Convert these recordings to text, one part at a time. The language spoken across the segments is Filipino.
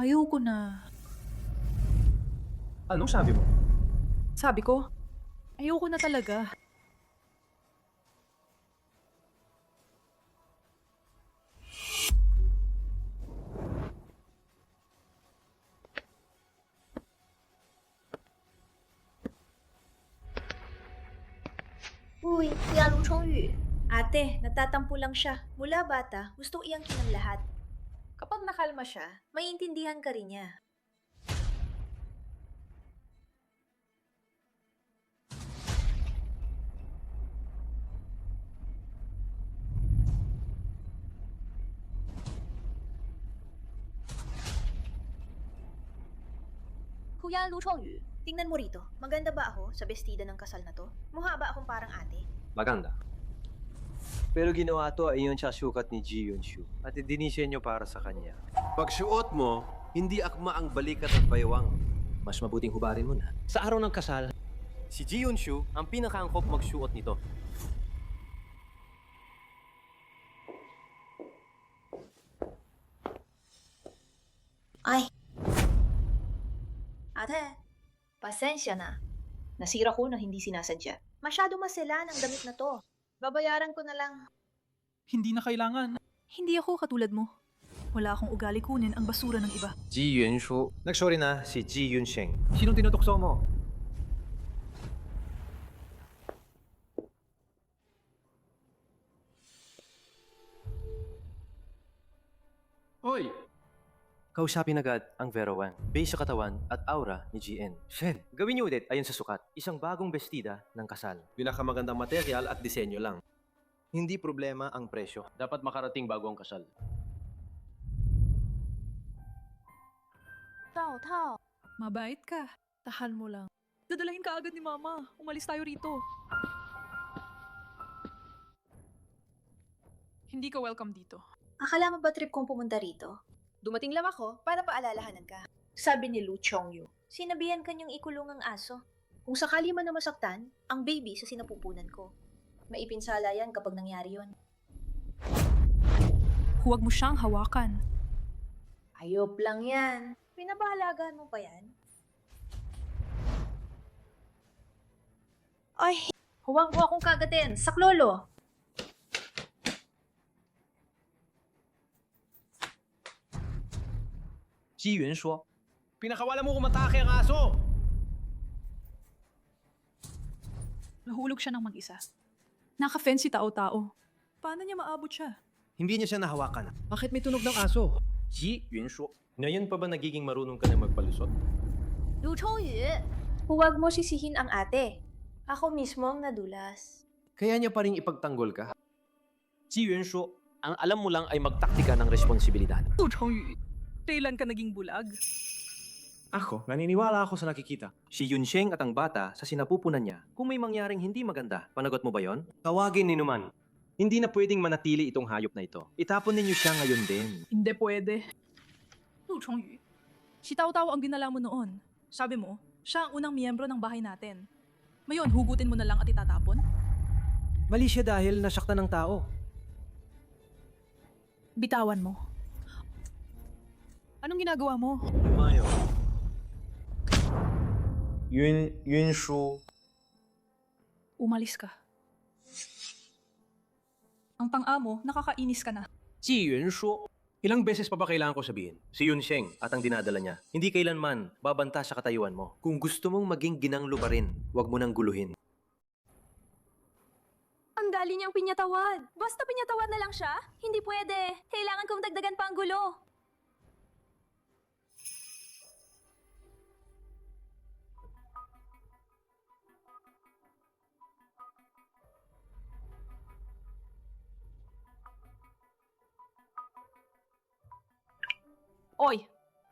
Ayoko na. Anong sabi mo? Sabi ko, ayoko na talaga. Uy, si Along Chongyu. Ate, natatampo lang siya. Mula bata, gustong iangkin ng lahat. Kapag nakalma siya, maiintindihan ka rin niya. Kuya Lu Chongyu, tingnan mo rito. Maganda ba ako sa bestida ng kasal na to? Mukha ba akong parang ate? Maganda. Pero ginawa to ay yun siya sukat ni Ji Yunshu at idinisenyo para sa kanya. Pagsuot mo, hindi akma ang balikat at baywang. Mas mabuting hubarin mo na. Sa araw ng kasal, si Ji Yunshu ang pinakaangkop magsuot nito. Ay. Ate, pasensya na. Nasira ko na hindi sinasadya. Masyado maselan ang damit na to. Babayaran ko na lang. Hindi na kailangan. Hindi ako katulad mo. Wala akong ugali kunin ang basura ng iba. Ji Yunshu. Nagsorry na si Ji Yunsheng. Sinong tinutukso mo? Hoy! Kausapin agad ang Vera Wang, base sa katawan at aura ni GN. Shen, gawin niyo ulit ayon sa sukat, isang bagong bestida ng kasal. Pinakamagandang material at disenyo lang. Hindi problema ang presyo. Dapat makarating bago ang kasal. Tao. Mabait ka. Tahan mo lang. Dadalahin ka agad ni Mama. Umalis tayo rito. Hindi ka welcome dito. Akala mo ba trip kong pumunta rito? Dumating lang ako para paalalahanan ka. Sabi ni Lu Chongyu, sinabihan kanyang ikulong ang aso. Kung sakali man na masaktan, ang baby sa sinapupunan ko. Maipinsala yan kapag nangyari yon. Huwag mo siyang hawakan. Ayop lang yan. Pinapahalagaan mo pa yan? Ay, huwag mo akong kagatin. Saklolo! Ji Yunshu. Pinakawala mo kumatake ang aso! Nahulog siya ng mag-isa. Naka-fence si Tao-Tao. Paano niya maabot siya? Hindi niya siya nahawakan. Bakit may tunog ng aso? Ji Yunshu. Ngayon pa ba nagiging marunong ka na magpalusot? Lu Chongyu! Huwag mo sisihin ang ate. Ako mismo ang nadulas. Kaya niya pa rin ipagtanggol ka. Ji Yunshu, ang alam mo lang ay magtaktika ng responsibilidad. Lu Chongyu, kailan ka naging bulag? Ako, naniniwala ako sa nakikita. Si Yunsheng at ang bata sa sinapupunan niya, kung may mangyaring hindi maganda, panagot mo ba yon? Tawagin ni Numan. Hindi na pwedeng manatili itong hayop na ito. Itapon ninyo siya ngayon din. Hindi pwede. Lu Chongyu, si Tao-Tao ang dinala mo noon. Sabi mo, siya ang unang miyembro ng bahay natin. Ngayon, hugutin mo na lang at itatapon? Mali siya dahil nasaktan ng tao. Bitawan mo. Anong ginagawa mo? Mayo. Yunshu. Umalis ka. Ang tang-amo, nakakainis ka na. Ji Yunshu. Ilang beses pa ba kailangan ko sabihin? Si Yunsheng at ang dinadala niya, hindi kailanman babanta sa katayuan mo. Kung gusto mong maging ginanglo pa rin, huwag mo nang guluhin. Ang dali niyang pinyatawad. Basta pinyatawad na lang siya? Hindi pwede. Kailangan kong dagdagan pa ang gulo. Oy!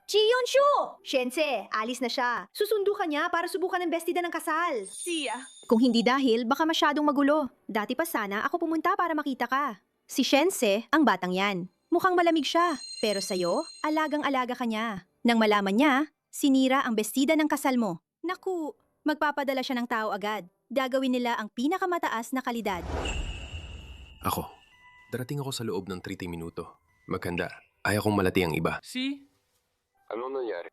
Ji Yunshu! Shense, alis na siya. Susundo ka niya para subukan ng bestida ng kasal. Siya! Kung hindi dahil, baka masyadong magulo. Dati pa sana ako pumunta para makita ka. Si Shense, ang batang yan. Mukhang malamig siya, pero sa'yo, alagang-alaga ka niya. Nang malaman niya, sinira ang bestida ng kasal mo. Naku, magpapadala siya ng tao agad. Gagawin nila ang pinakamataas na kalidad. Ako, darating ako sa loob ng 30 minuto. Maghanda. Ayaw kong malati ang iba. Si? Anong nangyari?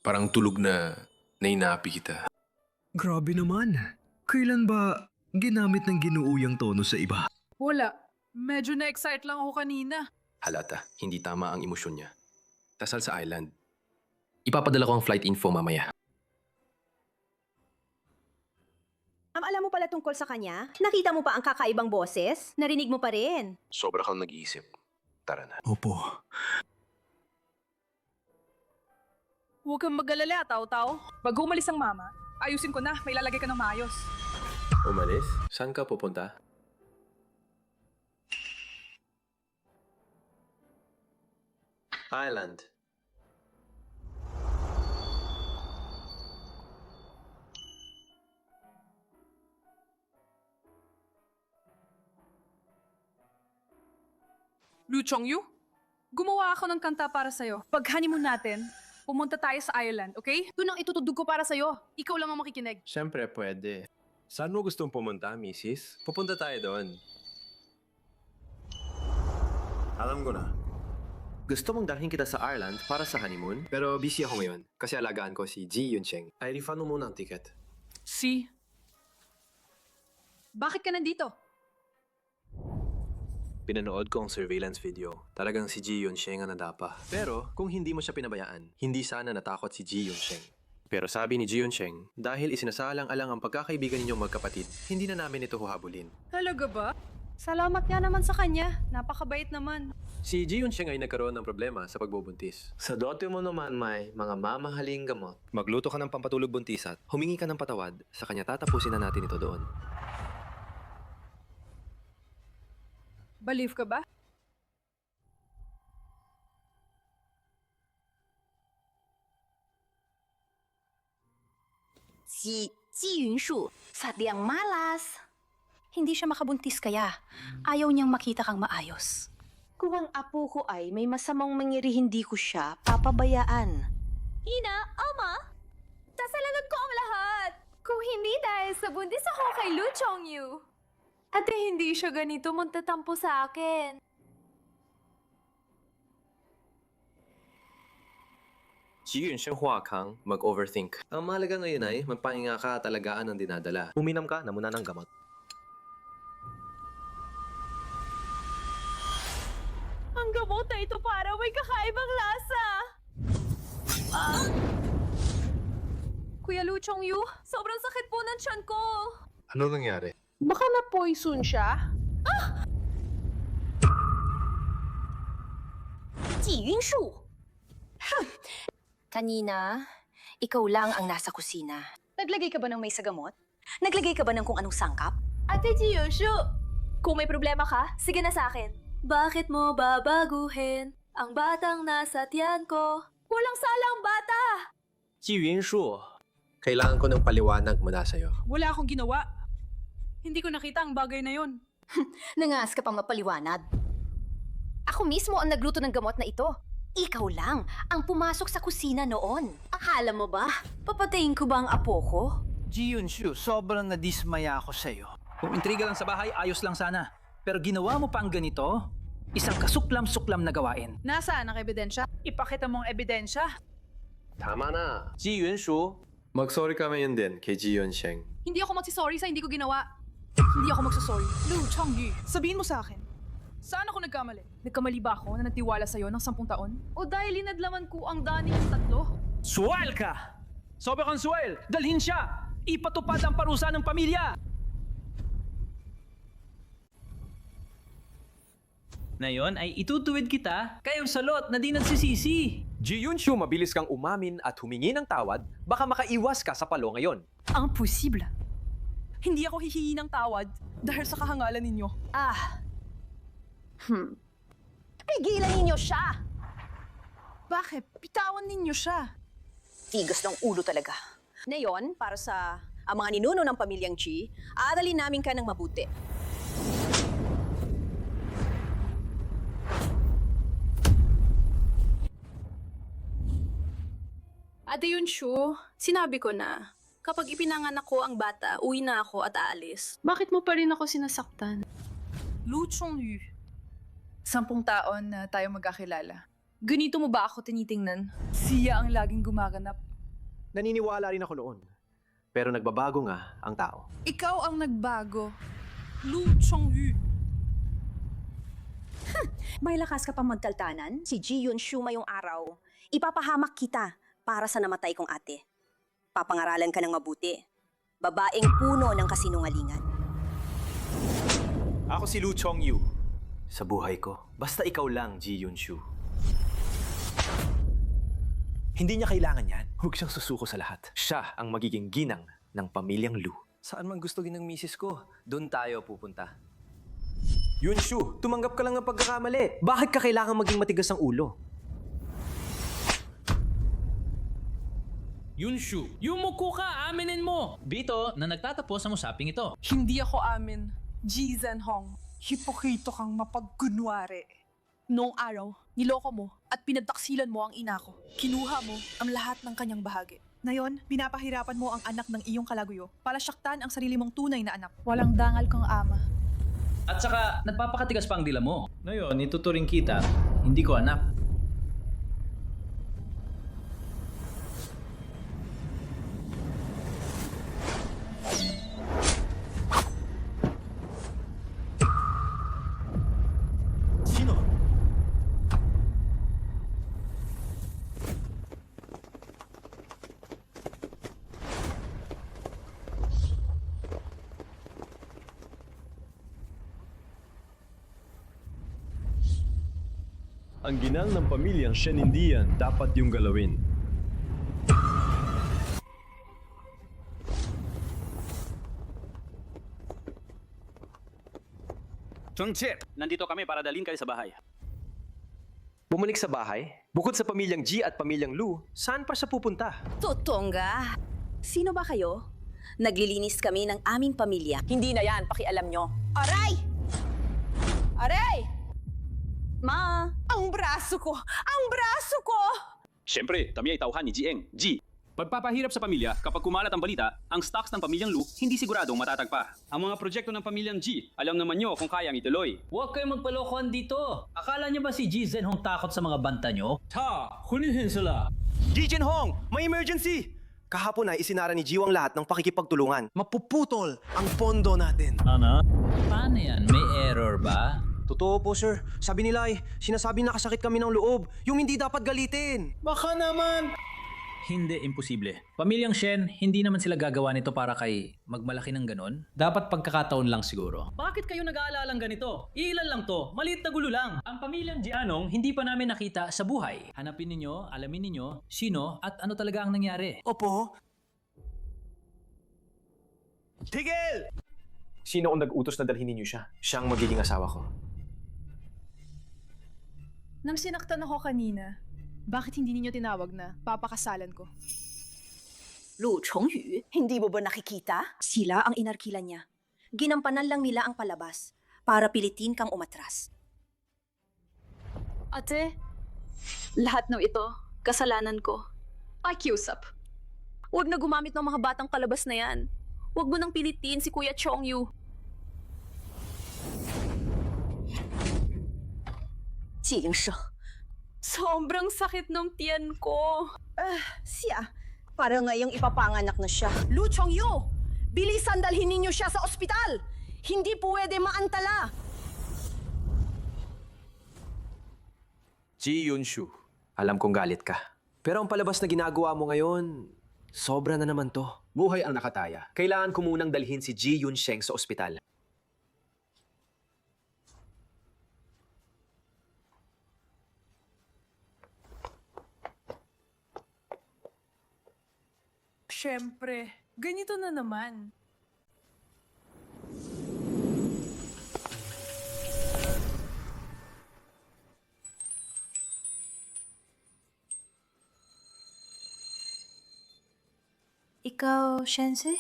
Parang tulog na nainapi kita. Grabe naman. Kailan ba ginamit ng ginuuyang tono sa iba? Wala. Medyo na-excite lang ako kanina. Halata, hindi tama ang emosyon niya. Tasal sa island. Ipapadala ko ang flight info mamaya. Alam mo pala tungkol sa kanya? Nakita mo pa ang kakaibang boses? Narinig mo pa rin? Sobra kang nag-iisip. Tara na. Opo. Huwag kang mag-alala, Tao-Tao. Bago umalis ang mama, ayusin ko na. May lalagay ka ng maayos. Umalis? Saan ka pupunta? Island. Lu Chongyu, gumawa ako ng kanta para sa'yo. Pag honeymoon natin, pumunta tayo sa Ireland, okay? Doon ang itutugtog ko para sa'yo. Ikaw lang ang makikinig. Siyempre, pwede. Saan mo gustong pumunta, misis? Pupunta tayo doon. Alam ko na. Gusto mong dalhin kita sa Ireland para sa honeymoon? Pero busy ako ngayon kasi alagaan ko si Ji Yuncheng. Ay, refund mo muna ang ticket. Si? Bakit ka nandito? Pinanood ko ang surveillance video. Talagang si Ji Yuncheng ang nadapa. Pero kung hindi mo siya pinabayaan, hindi sana natakot si Ji Yuncheng. Pero sabi ni Ji Yuncheng, dahil isinasalang-alang ang pagkakaibigan ninyong magkapatid, hindi na namin ito huhabulin. Talaga ba? Salamat nga naman sa kanya. Napakabait naman. Si Ji Yuncheng ay nagkaroon ng problema sa pagbubuntis. Sa dote mo naman may mga mamahaling gamot. Magluto ka ng pampatulog buntis at humingi ka ng patawad, sa kanya tatapusin na natin ito doon. Balieve ka ba? Si Yunshu, sadyang malas. Hindi siya makabuntis kaya ayaw niyang makita kang maayos. Kung ang apo ko ay may masamang mangyari, hindi ko siya papabayaan. Ina, Ama, sasalangan ko ang lahat. Kung hindi dahil sa buntis ako kay Lu Chongyu. Ate, hindi siya ganito magtatampo sa akin. Si Yuncheng Huakang, mag-overthink. Ang mahalaga ngayon ay magpahinga ka at alagaan ang dinadala. Uminom ka na muna ng gamot. Ang gamot na ito para may kakaibang lasa. Kuya Lu Chongyu, sobrang sakit po ng tiyan ko. Ano nangyari? Baka na-poison siya? Ji Yunshu! Kanina, ikaw lang ang nasa kusina. Naglagay ka ba ng may sa gamot? Naglagay ka ba ng kung anong sangkap? Ate Ji Yunshu, kung may problema ka, sige na sa akin. Bakit mo babaguhin ang batang nasa tiyan ko? Walang salang bata! Ji Yunshu, kailangan ko ng paliwanag mula sa'yo. Wala akong ginawa. Hindi ko nakita ang bagay na yon. Nangas ka pang mapaliwanag. Ako mismo ang nagluto ng gamot na ito. Ikaw lang ang pumasok sa kusina noon. Akala mo ba, papatayin ko ba ang apo ko? Ji Yunshu, sobrang nadismaya ako sa'yo. Kung intriga lang sa bahay, ayos lang sana. Pero ginawa mo pa ang ganito, isang kasuklam-suklam na gawain. Nasaan ang ebidensya? Ipakita mong ebidensya. Tama na. Ji Yunshu, mag-sorry ka ngayon din kay Ji Yuncheng. Hindi ako magsisorry sa hindi ko ginawa. Hindi ako magsasorry. Lu Chongyu, sabihin mo sa akin. Saan ako nagkamali? Nagkamali ba ako na nagtiwala sa'yo ng 10 taon? O dahil linadlaman ko ang dani ng 3? Suwal ka! Sobra kang suwal! Dalhin siya! Ipatupad ang parusa ng pamilya! Ngayon ay itutuwid kita kayong salot na di nagsisisi. Ji Yunshu, mabilis kang umamin at humingi ng tawad, baka makaiwas ka sa palo ngayon. Imposible. Hindi ako hihingi ng tawad dahil sa kahangalan ninyo. Pigilan ninyo siya! Bakit? Bitawan ninyo siya. Tigas ng ulo talaga. Ngayon, para sa ang mga ninuno ng pamilyang Chi, aaralin namin ka ng mabuti. Ate Yunshu, sinabi ko na, kapag ipinanganak ko ang bata, uwi na ako at aalis. Bakit mo pa rin ako sinasaktan? Lu Chongyu. 10 taon na tayo magkakilala. Ganito mo ba ako tinitingnan? Siya ang laging gumaganap. Naniniwala rin ako noon. Pero nagbabago nga ang tao. Ikaw ang nagbago. Lu Chongyu. May lakas ka pang magkaltanan? Si Ji Yunshu ngayong araw. Ipapahamak kita para sa namatay kong ate. Papangaralan ka ng mabuti. Babaeng puno ng kasinungalingan. Ako si Lu Chongyu. Sa buhay ko, basta ikaw lang, Ji Yunshu. Hindi niya kailangan yan. Huwag siyang susuko sa lahat. Siya ang magiging ginang ng pamilyang Lu. Saan man gusto ng misis ko, doon tayo pupunta. Yunshu, tumanggap ka lang ng pagkakamali. Bakit ka kailangan maging matigas ang ulo? Yunshu, yumuko ka, aminin mo! Bito na nagtatapos ang usaping ito. Hindi ako amin. Ji Zhenhong. Hipokrito kang mapagkunwari. Noong araw, niloko mo at pinagtaksilan mo ang ina ko. Kinuha mo ang lahat ng kanyang bahagi. Ngayon, pinapahirapan mo ang anak ng iyong kalaguyo para syaktan ang sarili mong tunay na anak. Walang dangal kang ama. At saka, nagpapakatigas pa ang dila mo. Ngayon, ituturing kita, hindi ko anak. Sino? Ang ginang ng pamilyang Shenindian dapat yung galawin. Chongchip, nandito kami para dalhin kayo sa bahay. Bumalik sa bahay? Bukod sa pamilyang Ji at pamilyang Lu, saan pa siya pupunta? Totongga. Sino ba kayo? Naglilinis kami ng aming pamilya. Hindi na yan, pakialam nyo. Aray! Aray! Ma! Ang braso ko! Ang braso ko! Siyempre, kami ay tauhan ni Jieng, Ji. Pagpapahirap sa pamilya, kapag kumalat ang balita, ang stocks ng pamilyang Lu hindi siguradong matatagpa. Ang mga proyekto ng pamilyang Ji, alam naman nyo kung kayang ituloy. Huwag kayong magpalokohan dito. Akala niyo ba si Ji Zhenhong takot sa mga banta niyo? Ji Jinhong, may emergency! Kahapon ay isinara ni Jiwang lahat ng pakikipagtulungan. Mapuputol ang pondo natin. Ano? Paano yan? May error ba? Totoo po, sir. Sabi nila ay sinasabi nakasakit kami ng loob. Yung hindi dapat galitin. Baka naman! Hindi, imposible. Pamilyang Shen, hindi naman sila gagawa nito para kay magmalaki ng ganon. Dapat pagkakataon lang siguro. Bakit kayo nag-aalalang ganito? Ilan lang to, maliit na gulo lang. Ang pamilyang Jianong hindi pa namin nakita sa buhay. Hanapin ninyo, alamin ninyo, sino at ano talaga ang nangyari. Opo. Tigil! Sino ang nag-utos na dalhin ninyo siya? Siyang magiging asawa ko. Nang sinaktan ako kanina, bakit hindi ninyo tinawag na papakasalan ko? Lu Chongyu, hindi mo ba nakikita? Sila ang inarkila niya. Ginampanan lang nila ang palabas para pilitin kang umatras. Ate, lahat ng ito, kasalanan ko. Pakiusap. Huwag na gumamit ng mga batang palabas na yan. Huwag mo nang pilitin si Kuya Chongyu. Jingsho. Sobrang sakit ng tiyan ko. Siya, para ngayong ipapanganak na siya. Lu Chongyu, bilisan dalhin ninyo siya sa ospital. Hindi pwede maantala. Ji Yunshu, alam kong galit ka. Pero ang palabas na ginagawa mo ngayon, sobra na naman to. Buhay ang nakataya. Kailangan ko munang dalhin si Ji Yunsheng sa ospital. Siyempre, ganito na naman. Ikaw, Shense?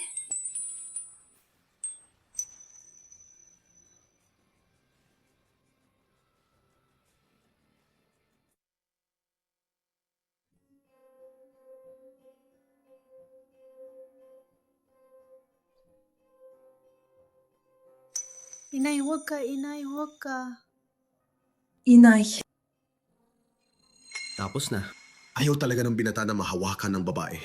Inay, huwag ka. Inay, huwag ka. Inay. Tapos na. Ayaw talaga ng binata na mahawakan ng babae.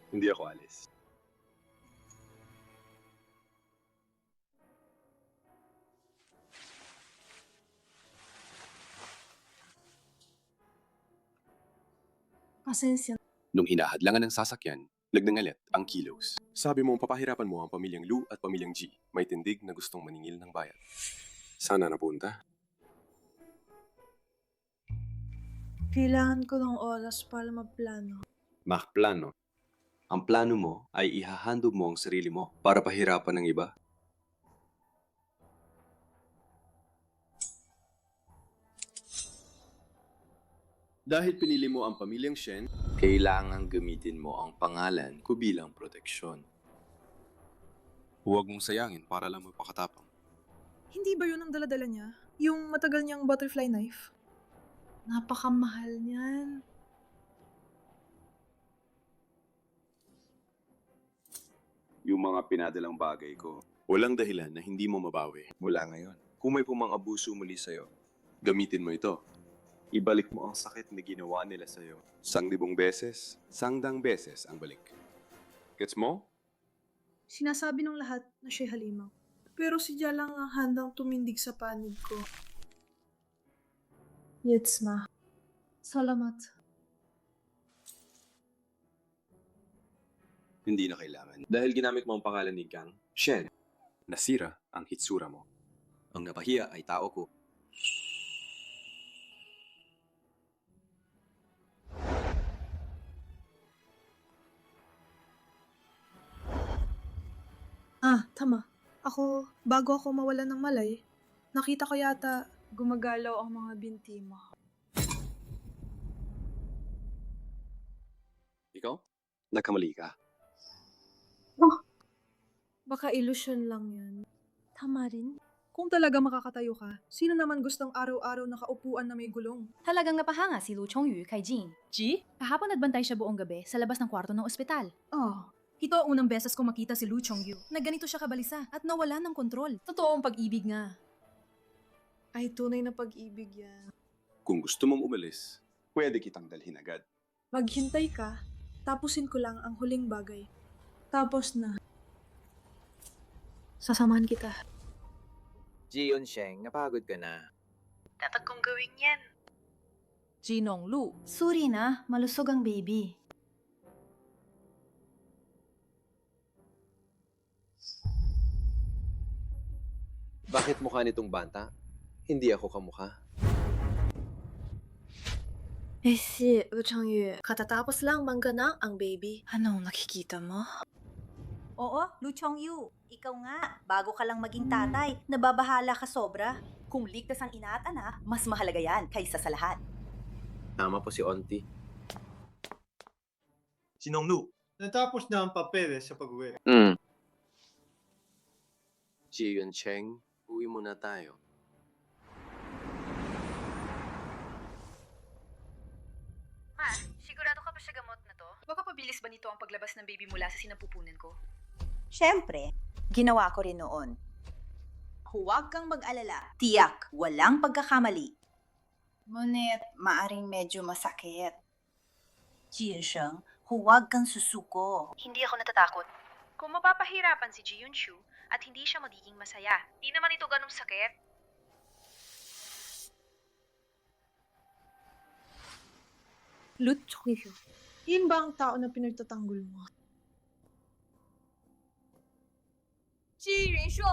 Hindi ako alis. Pasensya. Nung hinahadlangan ng sasakyan, nagnangalit ang kilos. Sabi mo, papahirapan mo ang pamilyang Lu at pamilyang G. May tindig na gustong maningil ng bayad. Sana napunta. Kailangan ko ng oras para magplano. Plano. Ang plano mo ay ihahandog mo ang sarili mo para pahirapan ng iba. Dahil pinili mo ang pamilyang Shen, kailangan gamitin mo ang pangalan ko bilang proteksyon. Huwag mong sayangin para lang magpakatapang. Hindi ba yun ang daladala niya? Yung matagal niyang butterfly knife? Napakamahal niyan. Yung mga pinadalang bagay ko, walang dahilan na hindi mo mabawi mula ngayon. Kung may pumang-abuso muli sa'yo, gamitin mo ito. Ibalik mo ang sakit na ginawa nila sa'yo. 1,000 beses, 100 beses ang balik. Gets mo? Sinasabi ng lahat na siya halimaw. Pero si Jia lang ang handang tumindig sa panig ko. Yitzma. Salamat. Hindi na kailangan. Dahil ginamit mo ang pangalan ni Kang, Shen, nasira ang hitsura mo. ang napahiya ay tao ko. Tama. Bago ako mawala ng malay, nakita ko yata gumagalaw ang mga binti mo. Ikaw? Nagkamali ka. Baka illusion lang yun. Tama rin. Kung talaga makakatayo ka, sino naman gustong araw-araw nakaupuan na may gulong? Talagang napahanga si Lu Chongyu kay Jin. G? Kahapon nagbantay siya buong gabi sa labas ng kwarto ng ospital. Ito ang unang beses ko makita si Lu Chongyu na ganito siya kabalisa at nawala ng kontrol. Totoong pag-ibig nga. Ay, tunay na pag-ibig yan. Kung gusto mong umalis, pwede kitang dalhin agad. Maghintay ka, tapusin ko lang ang huling bagay. Tapos na. Sasamahan kita. Ji Yunsheng, napagod ka na. Dapat kong gawin yan. Jinong Lu. Suri na, malusog ang baby. Bakit mukha nitong bata? Hindi ako kamukha. Si Lu Chongyu, katatapos lang mangganak ang baby. Anong nakikita mo? Oo, Lu Chongyu. Ikaw nga, bago ka lang maging tatay, nababahala ka sobra. Kung ligtas ang ina at anak, mas mahalaga yan kaysa sa lahat. Tama po si Onti. Sinong Lu? Natapos na ang papeles sa pag-uwi. Ji Yunsheng, uwi muna tayo. Sigurado ka ba sa gamot na to? Baka pabilis ba nito ang paglabas ng baby mula sa sinapupunan ko? Siyempre, ginawa ko rin noon. Huwag kang mag-alala. Tiyak, walang pagkakamali. Ngunit, maaring medyo masakit. Jiansheng, huwag kang susuko. Hindi ako natatakot. Kung mapapahirapan si Ji Yunshu at hindi siya magiging masaya, di naman ito ganong sakit. Lu Chongyu, yun ba ang tao na pinagtatanggol mo? Ji Yunshu!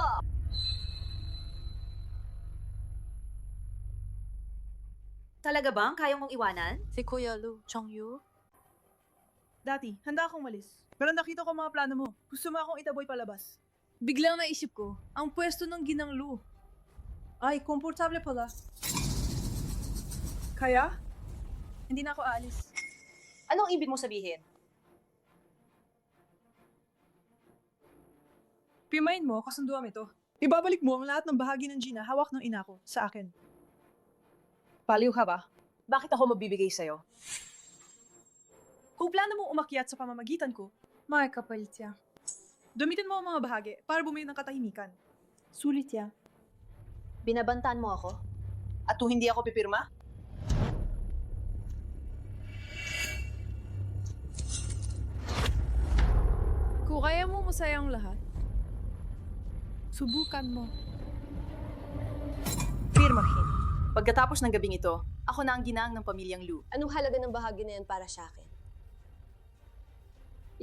Talaga bang kaya mong iwanan? Si Kuya Lu Chongyu? Dati, handa akong malis. Pero nakita ko mga plano mo. Gusto mo akong itaboy palabas. Biglang naisip ko, ang pwesto ng Ginang Lu. Ay, komportable pala. Kaya? Hindi na ako aalis. Anong ibig mong sabihin? Pimain mo, kasunduan ito. Ibabalik mo ang lahat ng bahagi ng Gina hawak ng ina ko sa akin. Paliw ka ba? Bakit ako mabibigay sa'yo? Kung plano mo umakyat sa pamamagitan ko, makakapalit siya. Gamitin mo ang mga bahagi para bumili ng katahimikan. Sulit yan. Binabantaan mo ako? At kung hindi ako pipirma? Kung kaya mo masaya ang lahat, subukan mo. Pirmahin. Pagkatapos ng gabing ito, ako na ang ginang ng pamilyang Lu. Anong halaga ng bahagi na yan para sa akin?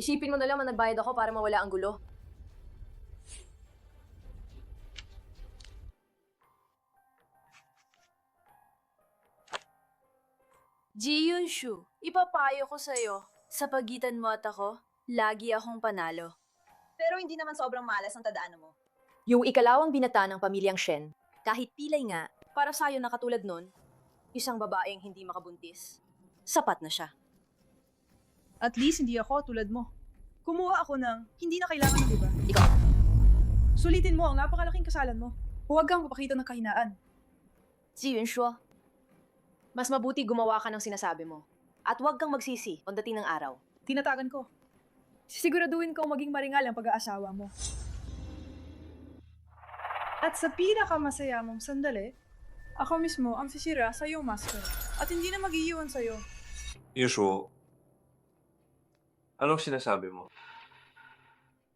Isipin mo na lang na nagbayad ako para mawala ang gulo. Ji Yunshu, ipapayo ko sa'yo. Sa pagitan mo at ako, lagi akong panalo. Pero hindi naman sobrang malas ang tadaanan mo. Yung ikalawang binata ng pamilyang Shen, kahit pilay nga, para sa'yo na katulad nun, isang babaeng hindi makabuntis. Sapat na siya. At least hindi ako tulad mo. Kumuha ako ng hindi na kailangan ng iba. Ikaw. Sulitin mo ang napakalaking kasalan mo. Huwag kang papakita ng kahinaan. Ji Yunshu, mas mabuti gumawa ka ng sinasabi mo. At huwag kang magsisi pagdating ng araw. Tinatagan ko. Sisiguraduhin ko maging maringal ang pag-aasawa mo. At sa pinakamasaya mong sandali, ako mismo ang sisira sa iyong master. At hindi na mag-iiwan sa'yo. Yusho, anong sinasabi mo?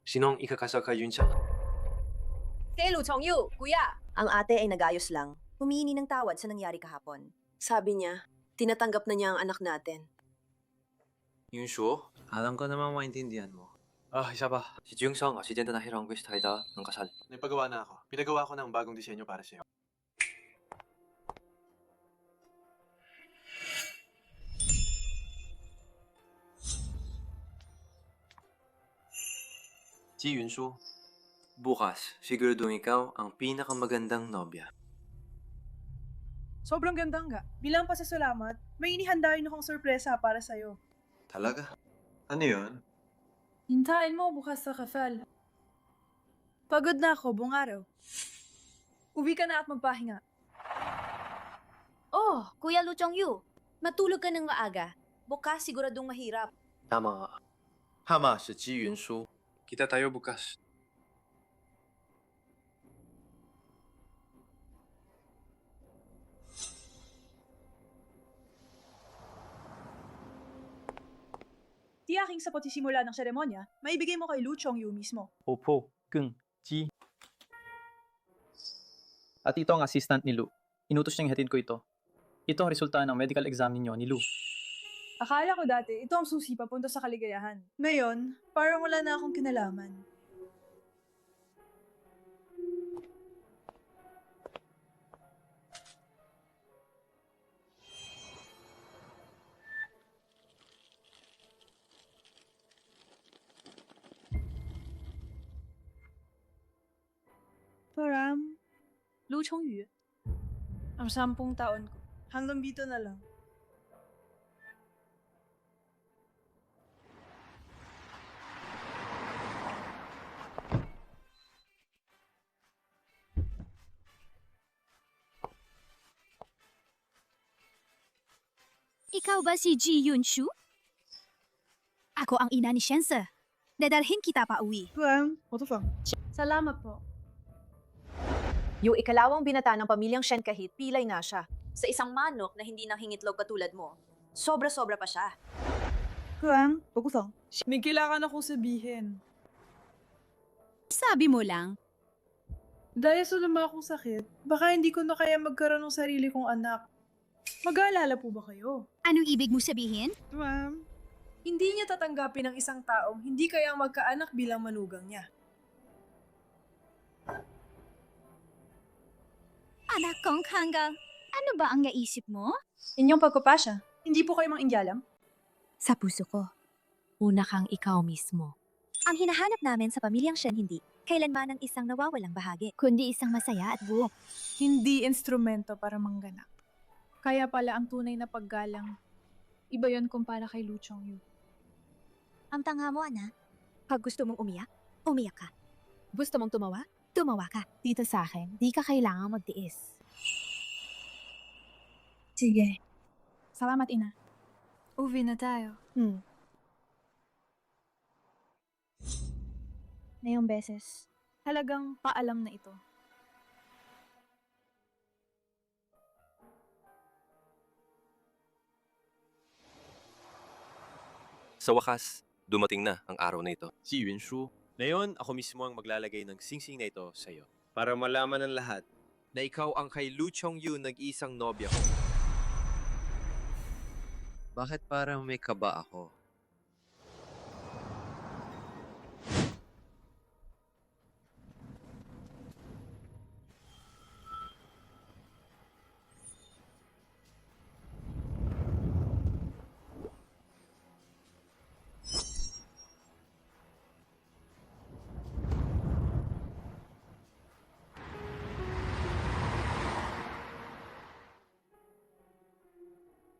Sinong ikakasal kay Yunchang? Kay Lu Chongyu, kuya! Ang ate ay nagayos lang. Humihingi ng tawad sa nangyari kahapon. Sabi niya, tinatanggap na niya ang anak natin. Yunshu, alam ko naman maintindihan mo. Isa pa. Si Jung-sung, aksidente na hirang gusto ng kasal. Naipagawa na ako. Pinagawa ko ng bagong disenyo para sa'yo. Si Yunshu, bukas, siguradong ikaw ang pinakamagandang nobya. Sobrang ganda nga. Bilang pasasalamat, may inihanda rin akong sorpresa para sa'yo. Talaga? Ano yun? Hintayin mo bukas sa kasal. Pagod na ako, buong araw. Uwi ka na at magpahinga. Oh, Kuya Lu Chongyu, matulog ka ng maaga. Bukas siguradong mahirap. Tama. Hama si Ji Yunshu. Kita tayo bukas. Tiyaking sa pagsisimula ng seremonya, maibigay mo kay Lu Chongyu mismo. Opo, Kung, Ji. At ito ang assistant ni Lu. Inutos niyang hatid ko ito. Ito ang resulta ng medical exam ninyo ni Lu. Akala ko dati, ito ang susi papunta sa kaligayahan. Ngayon, parang wala na akong kinalaman. Param, Lu Chongyu. Ang 10 taon ko. Hanggang dito na lang. Ikaw ba si Ji Yunshu? Ako ang ina ni Shense. Dadalhin kita pa uwi. What the fuck? Salamat po. Yung ikalawang binata ng pamilyang Shen kahit pilay na siya. Sa isang manok na hindi nang hingitlog katulad mo, sobra-sobra pa siya. May kailangan akong sabihin. Sabi mo lang. Dahil sa luma akong sakit, baka hindi ko na kaya magkaroon ng sarili kong anak. Mag-aalala po ba kayo? Anong ibig mo sabihin? Ma'am, hindi niya tatanggapin ng isang taong hindi kayang magkaanak bilang manugang niya. Anak kong Kangga, ano ba ang naisip mo? Inyong pagkupasya, hindi po kayo mang-indyalam? Sa puso ko, una kang ikaw mismo. Ang hinahanap namin sa pamilyang Shen hindi kailanman ang isang nawawalang bahagi, kundi isang masaya at buo. Hindi instrumento para mangganap. Kaya pala ang tunay na paggalang, iba yon kumpara kay Lu Chongyu. Ang tanga mo, Ana. Pag gusto mong umiyak, umiyak ka. Gusto mong tumawa? Tumawa ka. Dito sa akin, di ka kailangang magtiis. Sige. Salamat, Ina. Uwi na tayo. Ngayong beses, halagang paalam na ito. Sa wakas, dumating na ang araw na ito. Si Yunshu, ngayon ako mismo ang maglalagay ng singsing na ito sa iyo. Para malaman ng lahat na ikaw ang kay Lu Chongyu nag-isang nobya ko. Bakit parang may kaba ako?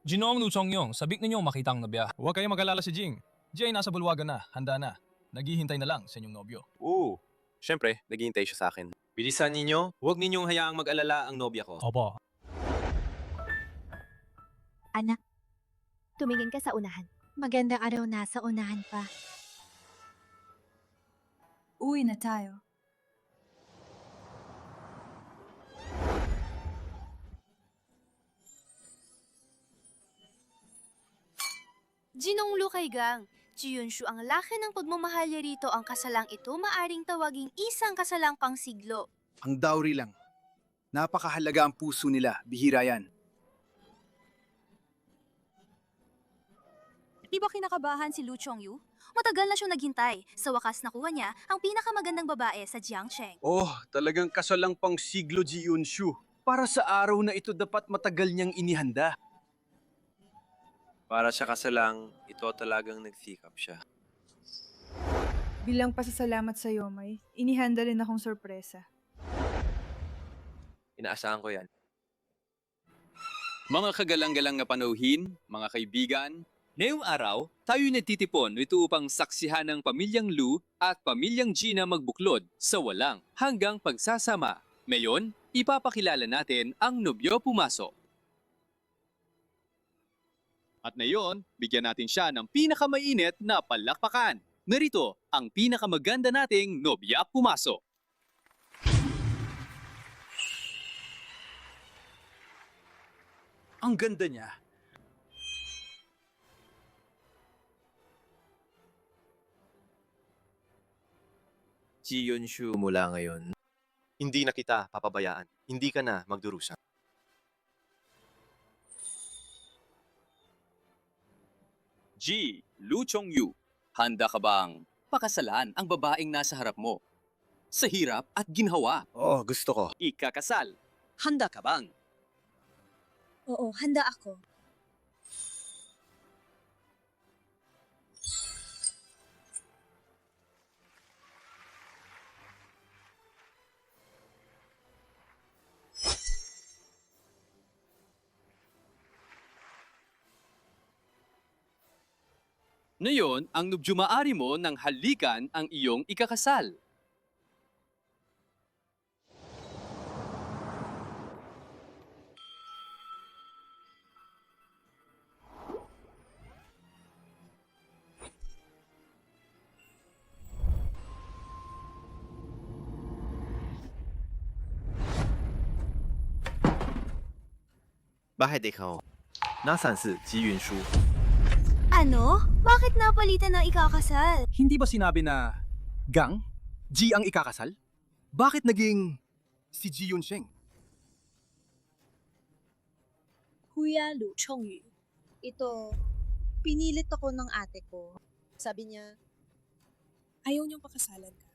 Ginoong Lu Chongyong, sabik ninyong makita ang nobya. Huwag kayong mag-alala si Jing. Jay ay nasa bulwagan na, handa na. Naghihintay na lang sa inyong nobyo. Oo, syempre, naghihintay siya sa akin. Bilisan ninyo, huwag ninyong hayaang mag-alala ang nobya ko. Opo. Anak, tumingin ka sa unahan. Magandang araw na sa unahan pa. Uwi na tayo. Jinong Lu kay Gang, Jiyunshu ang laki ng pagmamahal niya rito ang kasalang ito maaring tawaging isang kasalang pangsiglo. Ang dowry lang. Napakahalaga ang puso nila, bihira yan. Di ba kinakabahan si Lu Chongyu? Matagal na siyang naghintay. Sa wakas nakuha niya ang pinakamagandang babae sa Jiangcheng. Oh, talagang kasalang pang siglo Ji Yunshu. Para sa araw na ito dapat matagal niyang inihanda. Para sa kasalang, ito talagang nag-thick up siya. Bilang pasasalamat sa iyo, May, inihanda rin akong sorpresa. Inaasahan ko yan. Mga kagalang-galang na panauhin, mga kaibigan, ngayong araw, tayo nagtitipon ito upang saksihan ng pamilyang Lu at pamilyang Ji na magbuklod sa walang hanggang pagsasama. Ngayon, ipapakilala natin ang nobyo pumasok. At ngayon, bigyan natin siya ng pinakamainit na palakpakan. Narito ang pinakamaganda nating nobya pumasok. Ang ganda niya. Ji Yunshu mula ngayon, hindi na kita papabayaan. Hindi ka na magdurusa. Ji, Lu Chongyu, handa ka bang pakasalan ang babaeng nasa harap mo? Sa hirap at ginhawa. Oh, gusto ko. Ikakasal. Handa ka bang? Oo, handa ako. Ngayon, ang nubjumaari mo ng halikan ang iyong ikakasal. Bakit ikaw? Nasaan si Ji Yunshu? Ano? Bakit napalitan ng ikakasal? Hindi ba sinabi na Gang? Ji ang ikakasal? Bakit naging si Ji Yunsheng? Kuya Lu Chongyu, ito, pinilit ako ng ate ko. Sabi niya, ayaw niyang pakasalan ka.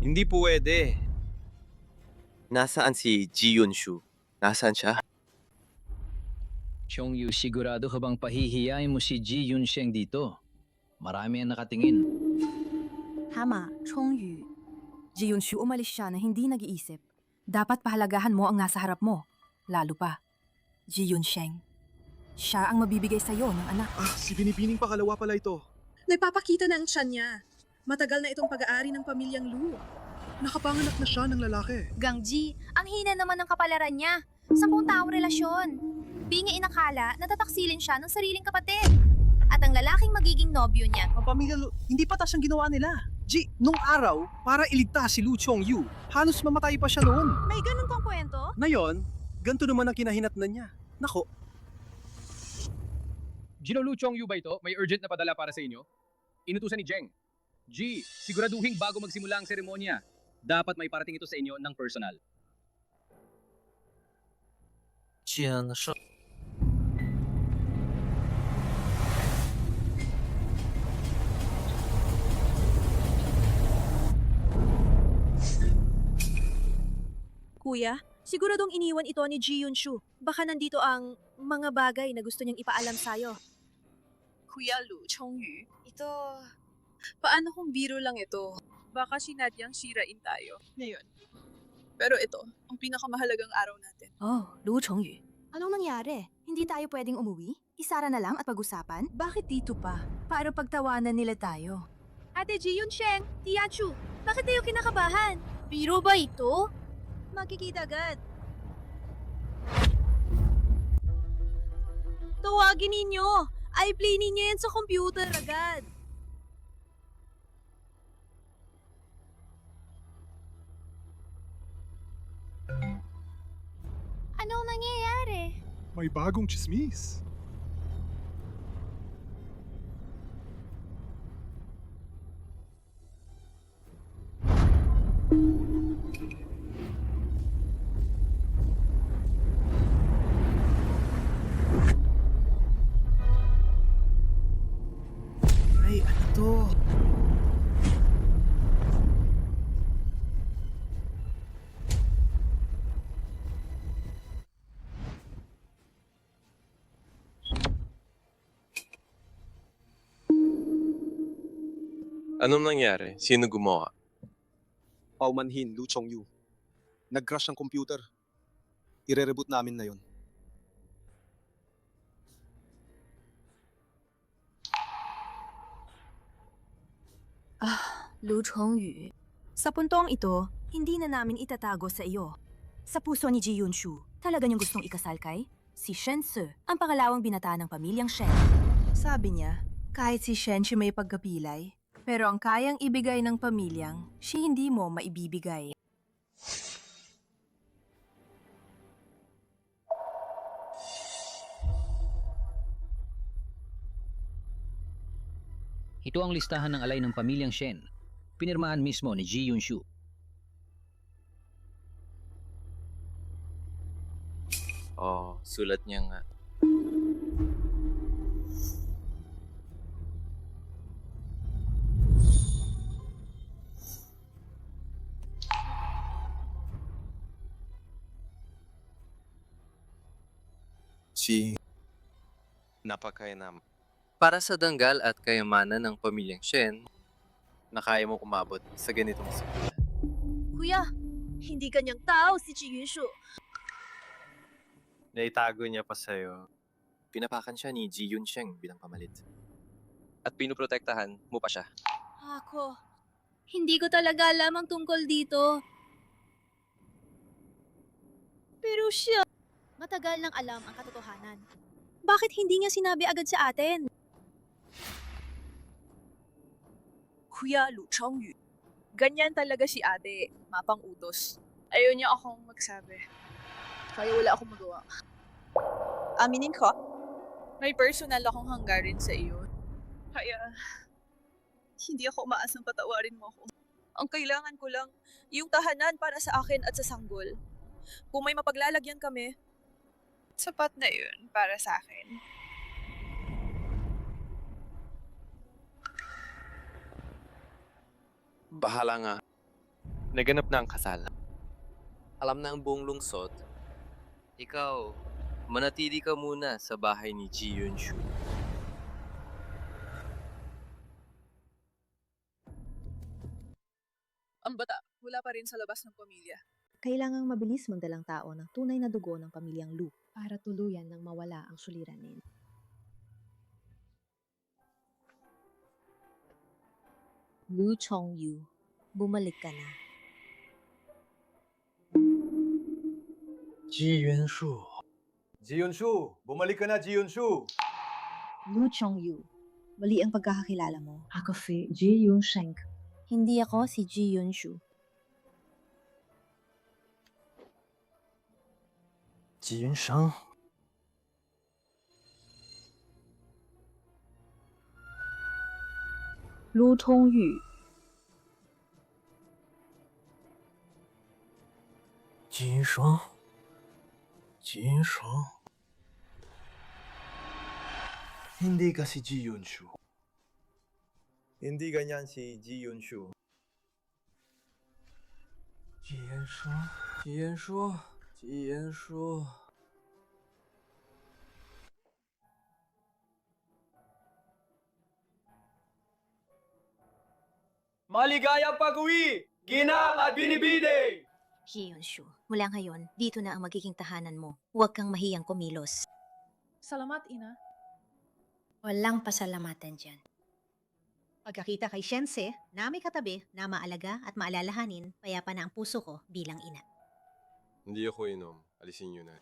Hindi pwede. Nasaan si Ji Yunshu? Nasaan siya? Chongyu, sigurado ka bang pahihiyain mo si Ji Yunsheng dito? Marami ang nakatingin. Tama, Chongyu. Ji Yunshu umalis siya na hindi nag-iisip. Dapat pahalagahan mo ang nasa harap mo. Lalo pa, Ji Yunsheng. Siya ang mabibigay sa'yo ng anak. Si Binibining pakalawa pala ito. Nagpapakita na ang tiyan niya. Matagal na itong pag-aari ng pamilyang Lu. Nakapanganak na siya ng lalaki. Gangji, ang hina naman ng kapalaran niya. 10 taong relasyon. Bingi inakala na tataksilin siya ng sariling kapatid. At ang lalaking magiging nobyo niya. Ang pamilya Lu, hindi patas ang ginawa nila. Ji, nung araw, para iligtas si Lu Chongyu, halos mamatay pa siya noon. May ganun kang kwento? Ngayon, ganito naman ang kinahinatnan niya. Nako, Gino Lu Chongyu ba ito? May urgent na padala para sa inyo? Inutusan ni Jeng. G, siguraduhin bago magsimula ang seremonya. Dapat may parating ito sa inyo ng personal. Kuya, siguradong iniwan ito ni Ji Yunshu. Baka nandito ang mga bagay na gusto niyang ipaalam sa'yo. Kuya Lu Chongyu, ito... Paano kung biro lang ito? Baka sinadyang sirain tayo. Ngayon. Pero ito, ang pinakamahalagang araw natin. Oh, Lu Chongyu. Anong nangyari? Hindi tayo pwedeng umuwi? Isara na lang at pag-usapan? Bakit dito pa? Para pagtawanan nila tayo. Ate Ji Yunsheng, Tia Chu, bakit kayo kinakabahan? Biro ba ito? Makikita agad. Tawagin ninyo! I-play ninyo yan sa computer agad. Anong nangyayari? May bagong chismis. Ay, ano to? Anong nangyari? Sino gumawa? Paumanhin, Lu Chongyu. Nag-crash ang computer. Ire-reboot namin na yon. Lu Chongyu. Sa puntong ito, hindi na namin itatago sa iyo. Sa puso ni Ji Yunshu, talaga niyang gustong ikasal kay si Shen Se, ang pangalawang binata ng pamilyang Shen. Sabi niya, kahit si Shen siya may pagkapilay, pero ang kayang ibigay ng pamilyang, siya hindi mo maibibigay. Ito ang listahan ng alay ng pamilyang Shen. Pinirmahan mismo ni Ji Yunshu. Oh, sulat niya nga. Si... Napakainam. Para sa danggal at kayamanan ng pamilyang Shen, na kaya mo kumabot sa ganitong simulan. Kuya, hindi kanyang tao si Ji Yunshu. Naitago niya pa sa'yo. Pinapakan siya ni Ji Yunsheng bilang pamalit. At pinuprotektahan mo pa siya. Ako, hindi ko talaga alam ang tungkol dito. Pero siya... Matagal nang alam ang katotohanan. Bakit hindi niya sinabi agad sa atin? Kuya Lu Chongyu, ganyan talaga si ate, mapang utos. Ayaw niya akong magsabi. Kaya wala akong magawa. Aminin ko, may personal akong hanggarin sa iyo. Kaya, hindi ako umaasang patawarin mo ako. Ang kailangan ko lang, yung tahanan para sa akin at sa sanggol. Kung may mapaglalagyan kami, sapat na yun para sa akin. Bahala nga. Naganap na ang kasal. Alam na ang buong lungsod. Ikaw, manatili ka muna sa bahay ni Ji Yunshu. Ang bata, wala pa rin sa labas ng pamilya. Kailangang mabilis magdalang tao ng tunay na dugo ng pamilyang Lu para tuluyan ng mawala ang suliranin. Lu Chongyu, bumalik ka na. Ji Yunshu. Ji Yunshu! Bumalik ka na, Ji Yunshu! Lu Chongyu, mali ang pagkakakilala mo. Ako si Ji Yunsheng. Hindi ako si Ji Yunshu. Ji Yunsheng? 卢冲宇。金霜，金霜。Hindi ka si Ji Yunshu. Hindi ganyan si Ji Yunshu. Ji Yunshu, Ji Yunshu, Ji Yunshu. Maligayang pag-uwi! Ginang at binibide! Ji Yunshu, mula ngayon, dito na ang magiging tahanan mo. Huwag kang mahiyang kumilos. Salamat, Ina. Walang pasalamatan dyan. Pagkakita kay Shense, na may katabi, na maalaga at maalalahanin, payapa na ang puso ko bilang ina. Hindi ako inom. Alisin niyo na.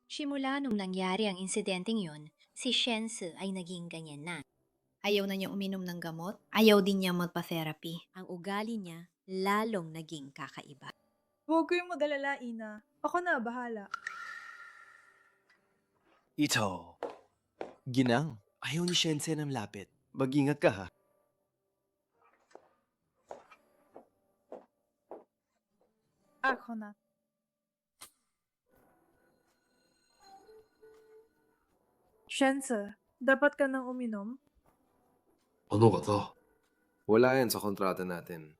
Simula nung nangyari ang insidenteng yon, si Shense ay naging ganyan na. Ayaw na niya uminom ng gamot, ayaw din niya magpa-therapy. Ang ugali niya lalong naging kakaiba. Huwag kayong mag-alala, Ina. Ako na, bahala. Ito. Ginang, ayaw ni Shense ng lapit. Mag-ingat ka ha. Ako na. Shense, dapat ka nang uminom? Ano ka to? Wala yan sa kontrata natin.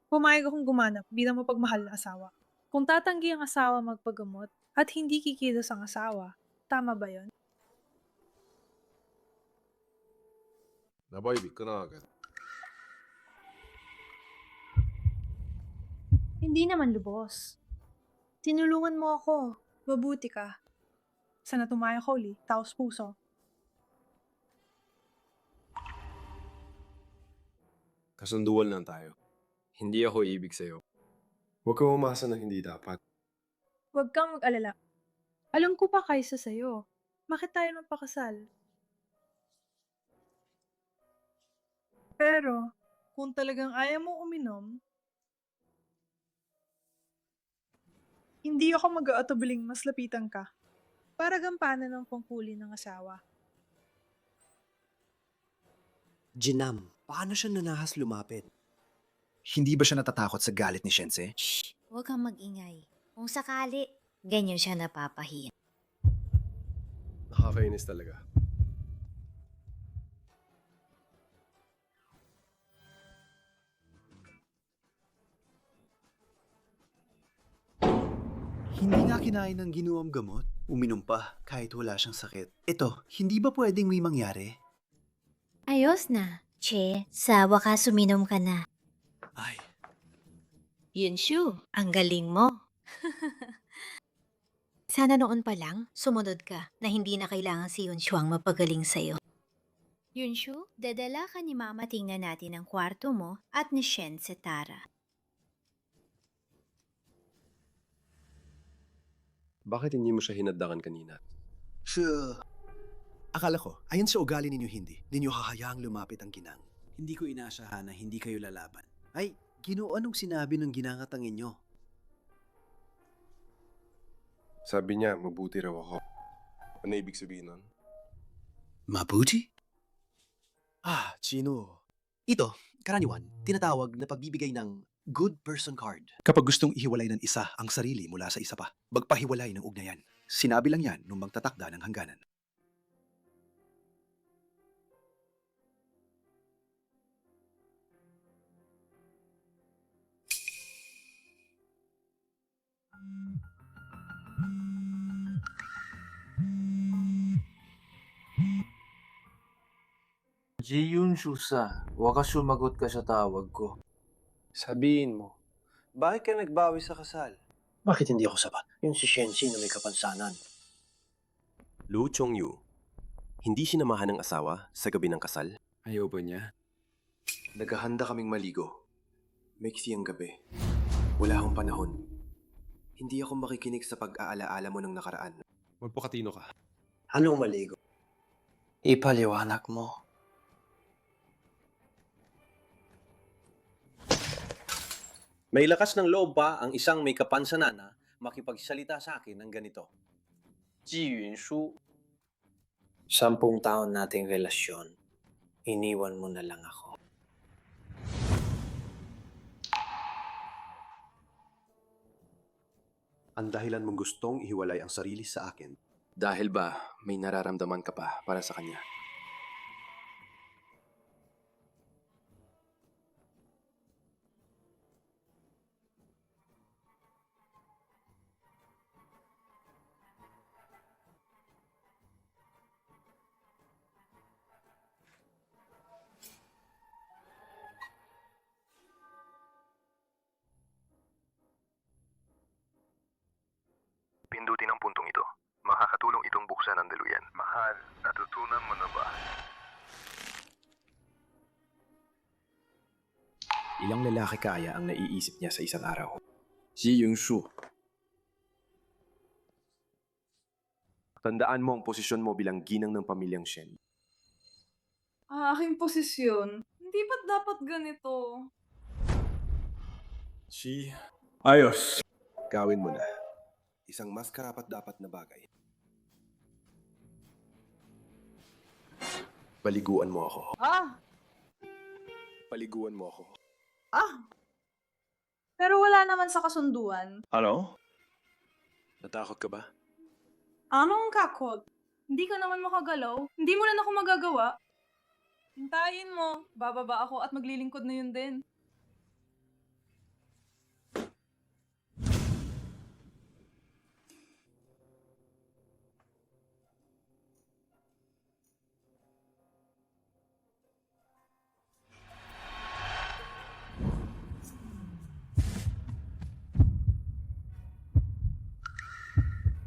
Pumayag akong gumanap bilang mapagmahal na asawa. Kung tatanggi ang asawa magpagamot at hindi kikilos ang asawa, tama ba yon? Nabaibig ka na agad. Hindi naman lubos. Tinulungan mo ako. Mabuti ka. Sana tumaya ko uli, taos puso. Kasunduan lang tayo. Hindi ako ibig sa'yo. Huwag kang umasa na hindi dapat. Huwag kang mag-alala. Alam ko pa kaysa sa'yo. Bakit tayo magpakasal? Pero, kung talagang ayaw mo uminom, hindi ako mag-aatubiling mas lapitan ka para gampanan ng pangkuli ng asawa. Jinam, paano siya nanahas lumapit? Hindi ba siya natatakot sa galit ni Shense? Shh! Huwag kang mag-ingay. Kung sakali, ganyan siya napapahiya. Nakakainis talaga. Hindi nga kinain ng ginuwang gamot. Uminom pa kahit wala siyang sakit. Ito, hindi ba pwedeng may mangyari? Ayos na. Che, sa wakas suminom ka na. Ay. Yunshu, ang galing mo. Sana noon pa lang, sumunod ka na hindi na kailangan si Yunshu ang mapagaling sa'yo. Yunshu, dadala ka ni Mama tingnan natin ang kwarto mo at ni Shen sa Tara. Bakit hindi mo siya hinaddakan kanina? Sure. Akala ko, ayon sa ugali ninyo hindi. Ninyo hahayaang lumapit ang ginang. Hindi ko inaasahan na hindi kayo lalaban. Ay, Ginoo, anong sinabi ng ginangatang inyo? Sabi niya, mabuti raw ako. Ano ibig sabihin nun? Mabuti? Ah, Chino. Ito, karaniwan, tinatawag na pagbibigay ng good person card. Kapag gustong ihiwalay ng isa ang sarili mula sa isa pa, magpahiwalay ng ugnayan. Sinabi lang yan nung magtatakda ng hangganan. Ji Yunshu sa, wakas sumagot ka sa tawag ko. Sabihin mo, bakit ka nagbawi sa kasal? Bakit hindi ako sapat? Yun si Shensi na may kapansanan. Lu Chongyu, hindi sinamahan ng asawa sa gabi ng kasal? Ayaw ba niya? Naghahanda kaming maligo. Maiksi ang gabi. Wala akong panahon. Hindi ako makikinig sa pag-aalaala mo ng nakaraan. Magpakatino ka. Anong maligo? Ipaliwanag mo. May lakas ng loob ba ang isang may kapansanan na makipagsalita sa akin ng ganito? Ji Yunshu. 10 taon nating relasyon, iniwan mo na lang ako. Ang dahilan mong gustong ihiwalay ang sarili sa akin. Dahil ba may nararamdaman ka pa para sa kanya? Pindutin ang puntong ito. Makakatulong itong buksan ang daluyan. Mahal, natutunan mo na ba? Ilang lalaki kaya ang naiisip niya sa isang araw? Ji Yunshu. Tandaan mo ang posisyon mo bilang ginang ng pamilyang Shen. Aking posisyon. Hindi ba't dapat ganito? Ayos. Gawin mo na. Isang mas karapat-dapat na bagay. Paliguan mo ako. Paliguan mo ako. Pero wala naman sa kasunduan. Ano? Natakot ka ba? Anong kakot? Hindi ka naman makagalaw. Hindi mo na ako magagawa. Hintayin mo. Bababa ako at maglilingkod na yun din.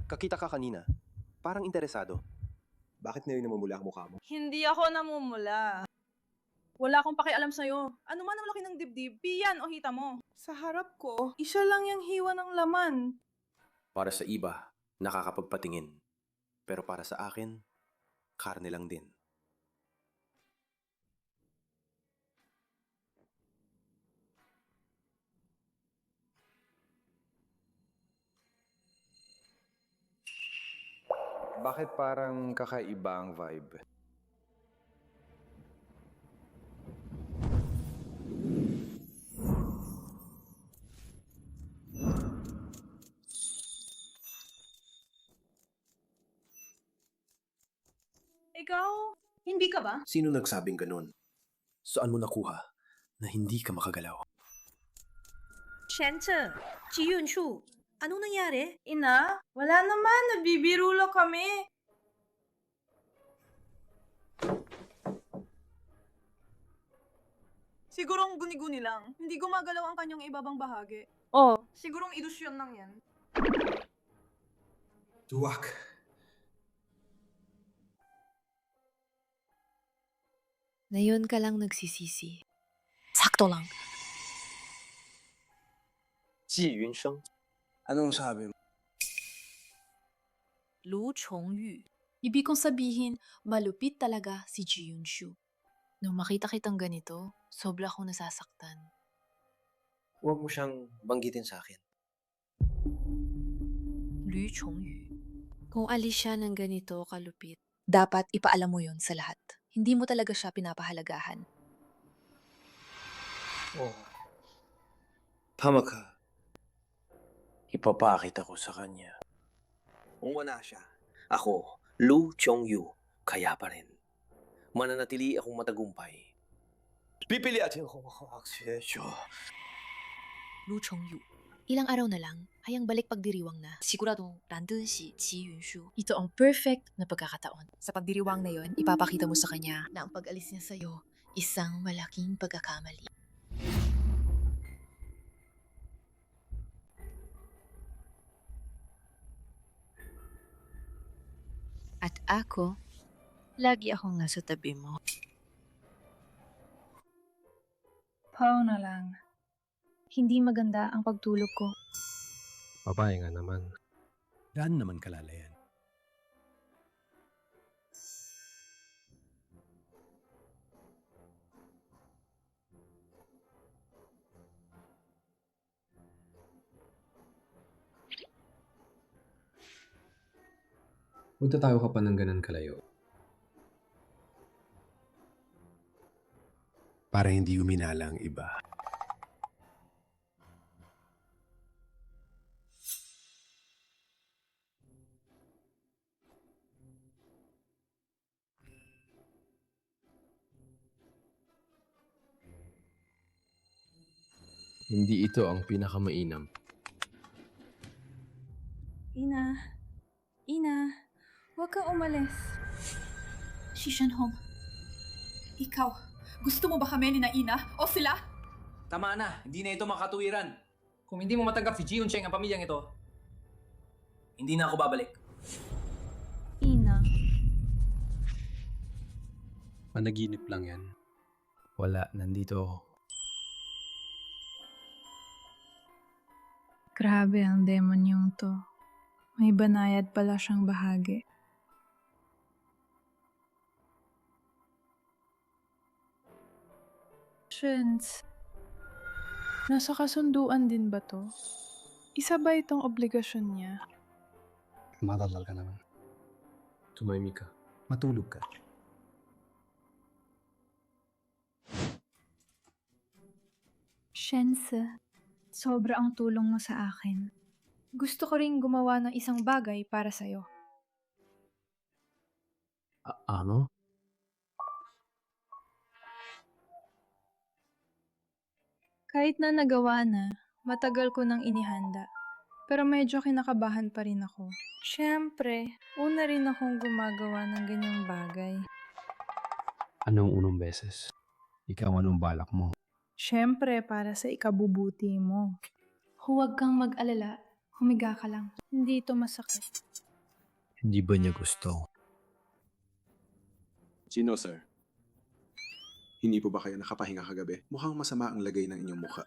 Kakita ka kanina. Parang interesado. Bakit ngayon namumula ang mukha mo? Hindi ako namumula. Wala akong pakialam sa'yo. Ano man ang laki ng dibdib, piyan o hita mo. Sa harap ko, isa lang yung hiwa ng laman. Para sa iba, nakakapagpatingin. Pero para sa akin, karne lang din. Bakit parang kakaiba ang vibe? Ikaw, hindi ka ba? Sino nagsabing ganun? Saan mo nakuha na hindi ka makagalaw? Shense, Ji Yunshu, anong nangyari? Ina, wala naman. Nabibiro lang kami. Sigurong guni-guni lang. Hindi gumagalaw ang kanyang ibabang bahagi. Sigurong ilusyon lang yan. Tuwak. Ngayon ka lang nagsisisi. Sakto lang. Ji Yunsheng. Anong sabi mo? Lu Chongyu. Ibig kong sabihin, malupit talaga si Ji Yunshu. Nung makita kitang ganito, sobra akong nasasaktan. Huwag mo siyang banggitin sa akin. Lu Chongyu. Kung alis siya ng ganito kalupit, dapat ipaalam mo yon sa lahat. Hindi mo talaga siya pinapahalagahan. Tama ka. Ipapakita ko sa kanya. Kung wala siya, ako, Lu Chongyu, kaya pa rin. Mananatili akong matagumpay. Pipiliatin ko aksesyo. Lu Chongyu. Ilang araw na lang, ay ang balik pagdiriwang na. Siguradong nandun si Ji Yunshu. Ito ang perfect na pagkakataon. Sa pagdiriwang na yon, ipapakita mo sa kanya na ang pag-alis niya sa'yo, isang malaking pagkakamali. At ako, lagi akong nasa tabi mo. Pao na lang. Hindi maganda ang pagtulog ko. Papahinga naman. Saan naman kalalayan? Punta tayo ka pa ng ganun kalayo. para hindi uminala ang iba. Hindi ito ang pinakamainam. Ina, huwag kang umalis. Si Shenhong, ikaw, gusto mo ba kami ni na Ina o sila? Tama na, hindi na ito makatuwiran. Kung hindi mo matanggap si Ji Yunsheng ang pamilyang ito, hindi na ako babalik. Ina. Panaginip lang yan. Wala, nandito ako. Grabe ang demon yung to. May banayad pala siyang bahagi. Shins, nasa kasunduan din ba to? Isa ba itong obligasyon niya? Madaldal ka naman. Tumahimik ka. Matulog ka. Shense, sobra ang tulong mo sa akin. Gusto ko ring gumawa ng isang bagay para sa'yo. Ano? Kahit na nagawa na, matagal ko nang inihanda. Pero medyo kinakabahan pa rin ako. Siyempre, una rin akong gumagawa ng ganyang bagay. Anong unang beses? Ikaw anong balak mo? Siyempre, para sa ikabubuti mo. Huwag kang mag-alala. Humiga ka lang. Hindi ito masakit. Hindi ba niya gusto? Sino, sir? Hindi po ba kayo nakapahinga kagabi? Mukhang masama ang lagay ng inyong mukha.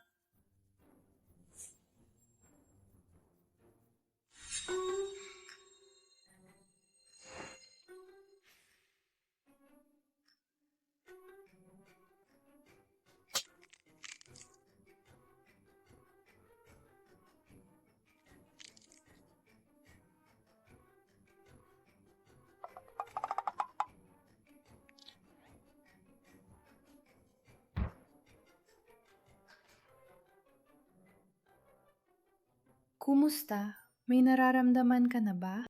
Kumusta? May nararamdaman ka na ba?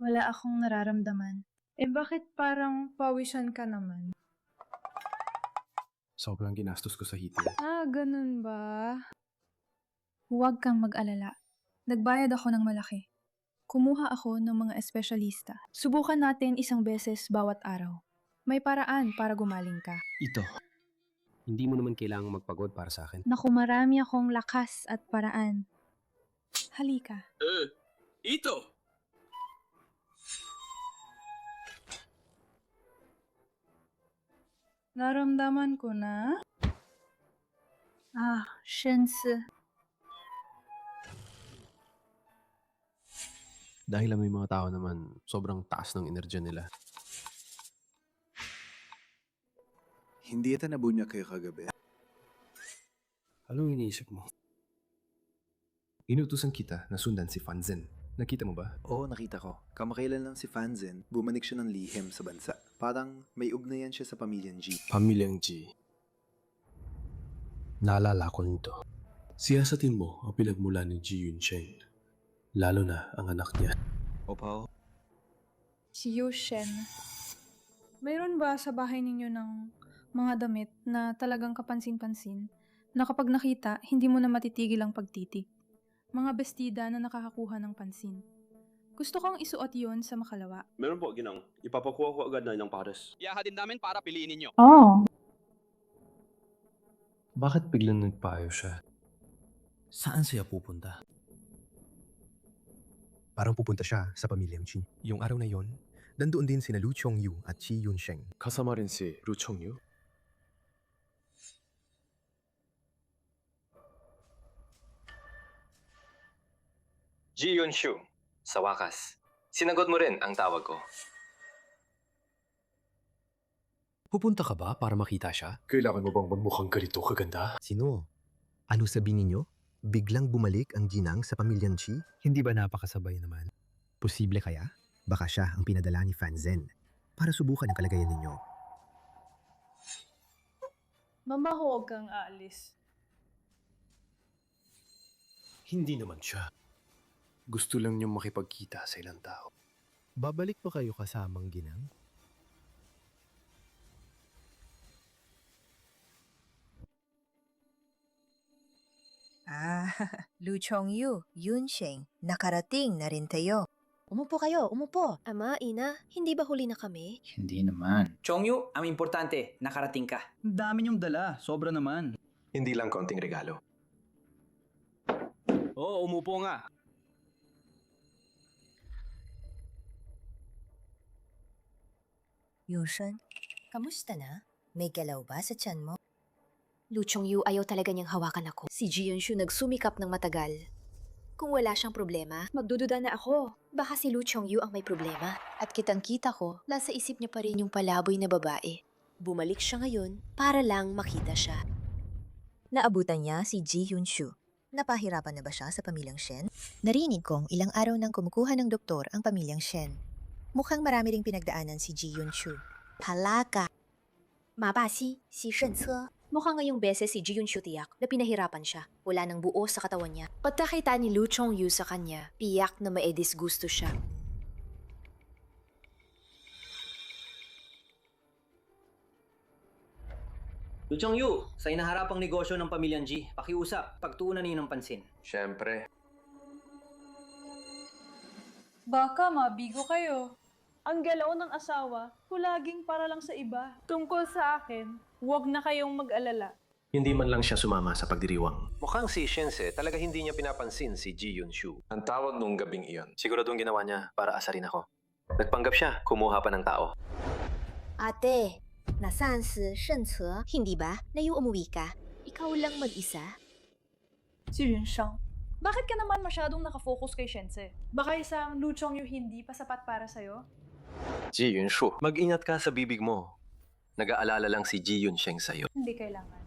Wala akong nararamdaman. Bakit parang pawisan ka naman? Sobrang ginastos ko sa heating. Ganun ba? Huwag kang mag-alala. Nagbayad ako ng malaki. Kumuha ako ng mga espesyalista. Subukan natin isang beses bawat araw. May paraan para gumaling ka. Ito. Hindi mo naman kailangang magpagod para sa akin. Naku, marami akong lakas at paraan. Halika. Ito! Naramdaman ko na. Shense. Dahil may mga tao naman, sobrang taas ng energy nila. Hindi ito nabunya kayo kagabi. Anong iniisip mo? Inutusan kita na sundan si Fanzen. Nakita mo ba? Oo, nakita ko. Kamakailan lang si Fanzen, bumalik siya ng lihim sa bansa. Parang may ugnayan siya sa pamilyang G. Pamilyang G. Naalala ko nito. Siyasatin mo ang pinagmula ni Ji Yunsheng. Lalo na ang anak niya. Opo. Si Yushen. Mayroon ba sa bahay ninyo ng mga damit na talagang kapansin-pansin na kapag nakita, hindi mo na matitigil ang pagtitig? Mga bestida na nakakakuha ng pansin. Gusto kong isuot yon sa makalawa. Meron po, Ginang. Ipapakuha ko agad na ng pares. Iyahatid namin para piliin ninyo. Bakit biglang nagpayo siya? Saan siya pupunta? Parang pupunta siya sa pamilyang Chi. Yung araw na yon, nandoon din sina Lu Chongyu at Ji Yunsheng. Kasama rin si Lu Chongyu? Ji Yunshu, sa wakas, sinagot mo rin ang tawag ko. Pupunta ka ba para makita siya? Kailangan mo bang magmukhang ganito kaganda? Sino? Ano sabihin ninyo? Biglang bumalik ang ginang sa pamilyang Chi? Hindi ba napakasabay naman? Posible kaya? Baka siya ang pinadala ni Fanzen para subukan ang kalagayan ninyo. Mama, huwag kang aalis. Hindi naman siya. Gusto lang niyong makipagkita sa ilang tao. Babalik pa kayo kasamang ginang? Ah, Lu Chongyu, Yunsheng, nakarating na rin tayo. Umupo kayo, umupo. Ama, Ina, hindi ba huli na kami? Hindi naman. Chongyu, ang importante, nakarating ka. Ang dami niyong dala. Sobra naman. Hindi lang konting regalo. Oo, umupo nga. Yushan, kamusta na? May galaw ba sa tiyan mo? Lu Chongyu, ayaw talaga niyang hawakan ako. Si Ji Yunshu nagsumikap ng matagal. Kung wala siyang problema, magdududa na ako. Baka si Lu Chongyu ang may problema. At kitang-kita ko, nasa isip niya pa rin yung palaboy na babae. Bumalik siya ngayon para lang makita siya. Naabutan niya si Ji Yunshu. Napahirapan na ba siya sa pamilyang Shen? Narinig kong ilang araw nang kumukuha ng doktor ang pamilyang Shen. Mukhang marami ring pinagdaanan si Ji Yunshu. Halaka! Mabasi, si Shen Ce. Mukhang ngayong beses si Ji Yunshu tiyak na pinahirapan siya. Wala nang buo sa katawan niya. Pagkakita ni Lu Chongyu sa kanya, piyak na maedisgusto siya. Lu Chongyu, sa inaharapang negosyo ng pamilyang G, pakiusap, pagtuunan niyo ng pansin. Siyempre. Baka mabigo kayo. Ang galaw ng asawa, hulaging para lang sa iba. Tungkol sa akin, huwag na kayong mag-alala. Hindi man lang siya sumama sa pagdiriwang. Mukhang si Shense talaga hindi niya pinapansin si Ji Yunshu. Ang tawag nung gabing iyon. Siguradong ginawa niya para asarin ako. Nagpanggap siya, kumuha pa ng tao. Ate, nasaan si Shen Ce? Hindi ba? Nayo umuwi ka? Ikaw lang mag-isa? Si Yunshang, bakit ka naman masyadong nakafocus kay Shense? Baka isang Lu Chongyu hindi pa sapat para sa'yo? Ji Yunshu, mag-ingat ka sa bibig mo. Nag-aalala lang si Ji Yunsheng sa'yo. Hindi kailangan.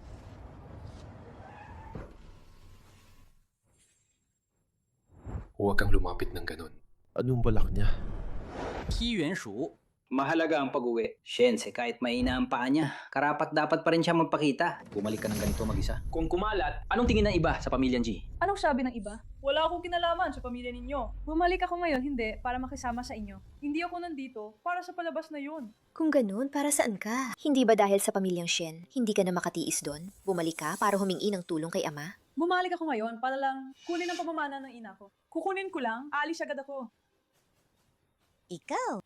Huwag kang lumapit ng ganun. Anong balak niya? Qi Yuanshu. Mahalaga ang pag-uwi. Shense, kahit mahina ang paa niya, karapat dapat pa rin siya magpakita. Bumalik ka ng ganito mag-isa. Kung kumalat, anong tingin ng iba sa pamilyang G? Anong sabi ng iba? Wala akong kinalaman sa pamilya ninyo. Bumalik ako ngayon, hindi, para makisama sa inyo. Hindi ako nandito para sa palabas na yun. Kung ganun, para saan ka? Hindi ba dahil sa pamilyang Shen, hindi ka na makatiis doon? Bumalik ka para humingi ng tulong kay ama? Bumalik ako ngayon para lang kunin ang pamamana ng ina ko. Kukunin ko lang, aalis agad ako. Ikaw?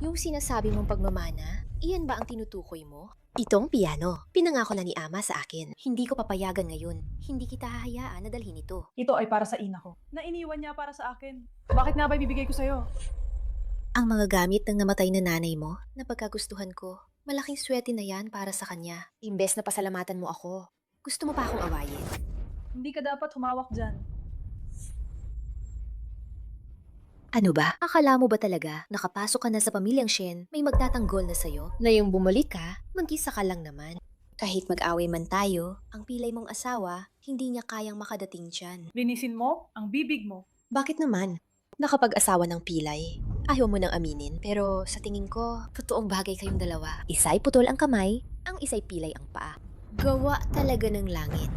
Yung sinasabi mong pagmamana, iyan ba ang tinutukoy mo? Itong piano, pinangako na ni Ama sa akin. Hindi ko papayagan ngayon. Hindi kita hahayaan na dalhin ito. Ito ay para sa ina ko. Nainiwan niya para sa akin. Bakit nga ba ibibigay ko sa'yo? Ang mga gamit ng namatay na nanay mo, na pagkagustuhan ko, malaking swerte na yan para sa kanya. Imbes na pasalamatan mo ako, gusto mo pa akong awayin. Hindi ka dapat humawak dyan. Ano ba? Akala mo ba talaga nakapasok ka na sa pamilyang Shen, may magtatanggol na sa'yo? Na yung bumalik ka, mag-isa ka lang naman. Kahit mag-away man tayo, ang pilay mong asawa, hindi niya kayang makadating dyan. Linisin mo ang bibig mo. Bakit naman? Nakapag-asawa ng pilay. Ayaw mo nang aminin, pero sa tingin ko, totoong bagay kayong dalawa. Isa'y putol ang kamay, ang isa'y pilay ang paa. Gawa talaga ng langit.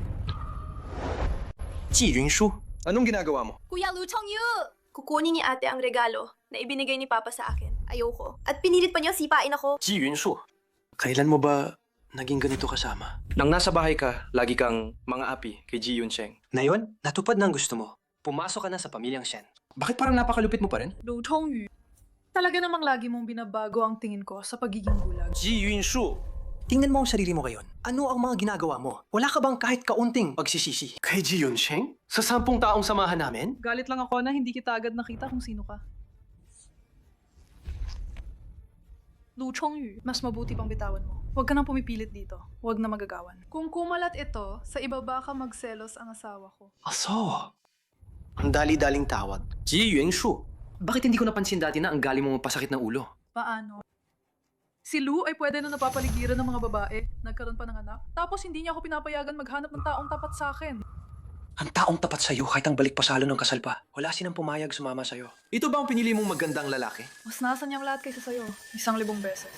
Ji Yunshu, anong ginagawa mo? Kuya Lu Chongyu! Kukunin ni ate ang regalo na ibinigay ni Papa sa akin. Ayoko. At pinilit pa niya sipain ako. Ji Yunshu, kailan mo ba naging ganito kasama? Nang nasa bahay ka, lagi kang mga api kay Ji Yunsheng. Ngayon, natupad na ang gusto mo. Pumasok ka na sa pamilyang Shen. Bakit parang napakalupit mo pa rin? Lu Chongyu, talaga namang lagi mong binabago ang tingin ko sa pagiging bulag. Ji Yunshu, tingnan mo ang sarili mo ngayon. Ano ang mga ginagawa mo? Wala ka bang kahit kaunting pagsisisi? Kay Ji Yunsheng? Sa 10 taong samahan namin? Galit lang ako na hindi kita agad nakita kung sino ka. Lu Chongyu, mas mabuti pang bitawan mo. Huwag ka nang pumipilit dito. Huwag na magagawan. Kung kumalat ito, sa ibaba ka magselos ang asawa ko. Aso! Ang dali-daling tawad. Ji Yunshu, bakit hindi ko napansin dati na ang galing mo mapasakit ng ulo? Paano? Si Lu ay pwede na napapaligiran ng mga babae. Nagkaroon pa ng anak. Tapos hindi niya ako pinapayagan maghanap ng taong tapat sa akin. Ang taong tapat sa'yo kahit ang balik pasalo ng kasal pa. Wala sinang pumayag sumama sa'yo. Ito ba ang pinili mong magandang lalaki? Mas nasa niyang lahat kaysa sa'yo. 1,000 beses.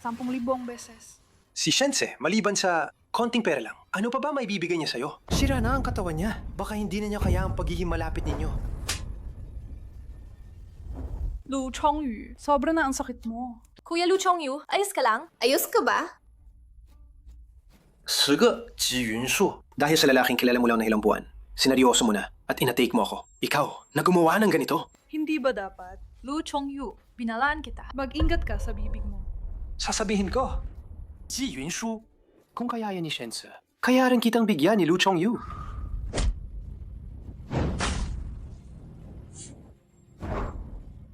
10,000 beses. Si Shense, maliban sa konting pera lang, ano pa ba may bibigay niya sa'yo? Sira na ang katawan niya. Baka hindi na niya kaya ang pagiging malapit ninyo. Lu Chongyu, sobra na ang sakit mo. Kuya Lu Chongyu, ayos ka lang? Ayos ka ba? 10个 Ji Yunshu. Dahil sa lalaking kilala mo lang na ilang buwan, sineryoso mo na at inatake mo ako. Ikaw, na gumawa ng ganito. Hindi ba dapat? Lu Chongyu, binalaan kita. Mag-ingat ka sa bibig mo. Sasabihin ko, Ji Yunshu, kung kaya yan ni Shense, kaya rin kitang bigyan ni Lu Chongyu.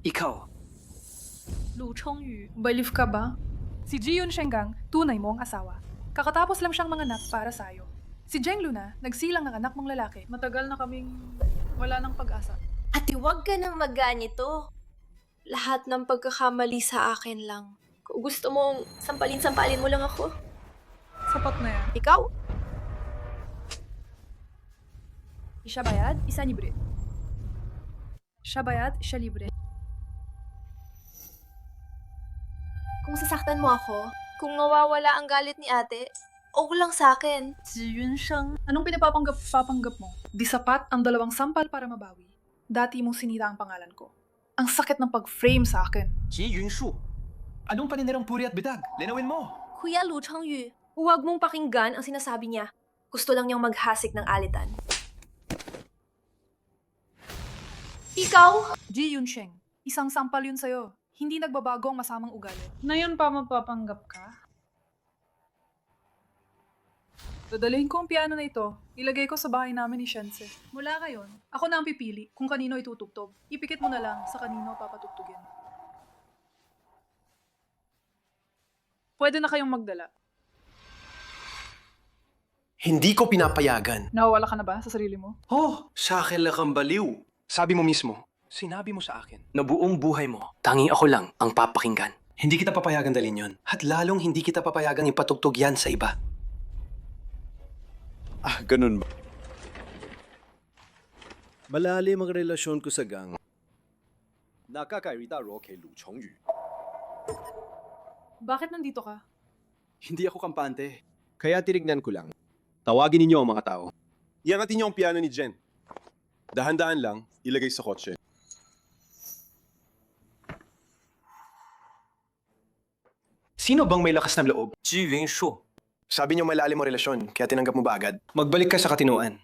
Ikaw, Lu Chongyu, baliw ka ba? Si Ji Yunshengang, tunay mong asawa. Kakatapos lang siyang manganak para sa'yo. Si Zheng Luna, nagsilang ang anak mong lalaki. Matagal na kaming wala ng pag-asa. Ate, huwag ka nang maganito. Lahat ng pagkakamali sa akin lang. Kung gusto mong sampalin mo lang ako. Sapat na yan. Ikaw? Isa bayad, isa libre. Siya bayad, siya libre. Kung sasaktan mo ako, kung nawawala ang galit ni ate, okay lang sa akin. Si Yunsheng, anong pinapapanggap mo? Di sapat ang 2 sampal para mabawi. Dati mong sinira ang pangalan ko. Ang sakit ng pag-frame sa akin. Ji Yunshu, anong paninirang puri at bidag? Linawin mo! Kuya Lu Chongyu, huwag mong pakinggan ang sinasabi niya. Gusto lang niyang maghasik ng alitan. Ikaw? Ji Yunsheng, isang sampal yun sa'yo. Hindi nagbabago ang masamang ugali. Na yun pa mapapanggap ka? Dadalhin ko ang piano na ito. Ilagay ko sa bahay namin ni Shense. Mula ngayon, ako na ang pipili kung kanino itutugtog. Ipikit mo na lang sa kanino papatugtugin. Pwede na kayong magdala. Hindi ko pinapayagan. Nawawala ka na ba sa sarili mo? Oh, sa akin lang kang baliw. Sabi mo mismo, sinabi mo sa akin na buong buhay mo, tanging ako lang ang papakinggan. Hindi kita papayagan dalhin yun. At lalong hindi kita papayagan ipatugtog yan sa iba. Ah, ganun ba? Malalim ang relasyon ko sa gang. Nakakairita ro kay Lu Chongyu. Bakit nandito ka? Hindi ako kampante. Kaya tinignan ko lang. Tawagin ninyo ang mga tao. Iangatin niyo ang piano ni Jen. Dahan-dahan lang, ilagay sa kotse. Sino bang may lakas ng loob? Ji Yunshu. Sabi niyo malalim mo relasyon, kaya tinanggap mo ba agad? Magbalik ka sa katinuan.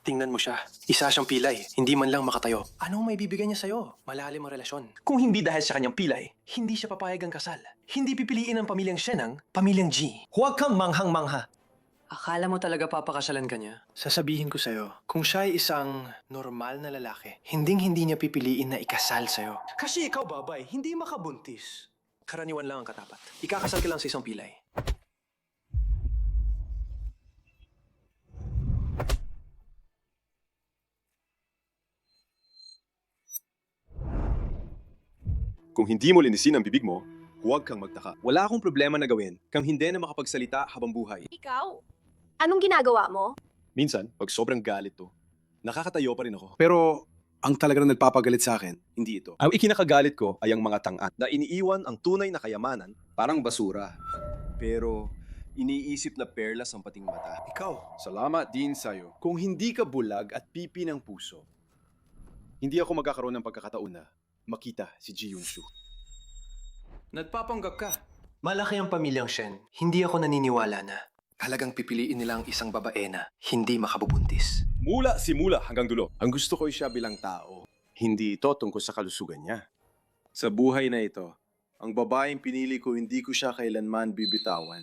Tingnan mo siya. Isa siyang pilay, hindi man lang makatayo. Anong may bibigyan niya sa'yo? Malalim ang relasyon. Kung hindi dahil sa kanyang pilay, hindi siya papayag ang kasal. Hindi pipiliin ang pamilyang Shen ang pamilyang Ji. Huwag kang manghang-mangha. Akala mo talaga papakasalan ka niya? Sasabihin ko sa'yo, kung siya ay isang normal na lalaki, hinding-hindi niya pipiliin na ikasal sa'yo. Kasi ikaw, babay, hindi makabuntis. Karaniwan lang ang katapat. Ikakasal ka lang sa isang pilay. Kung hindi mo linisin ang bibig mo, huwag kang magtaka. Wala akong problema na gawin kang hindi na makapagsalita habang buhay. Ikaw? Anong ginagawa mo? Minsan, pag sobrang galit to, nakakatayo pa rin ako. Pero ang talagang nagpapagalit sa akin, Hindi ito. Ang ikinakagalit ko ay ang mga tang-at na iniiwan ang tunay na kayamanan parang basura. Pero iniisip na perlas ang pating mata. ikaw. Salamat din sa'yo. Kung hindi ka bulag at pipi ng puso, hindi ako magkakaroon ng pagkakataon na makita si Ji Yunshu. Nagpapanggap ka. Malaki ang pamilyang Shen. Hindi ako naniniwala na talagang pipiliin nila ang isang babae na hindi makabubuntis. Mula simula hanggang dulo, ang gusto ko ay siya bilang tao. Hindi ito tungkol sa kalusugan niya. Sa buhay na ito, ang babaeng pinili ko hindi ko siya kailanman bibitawan.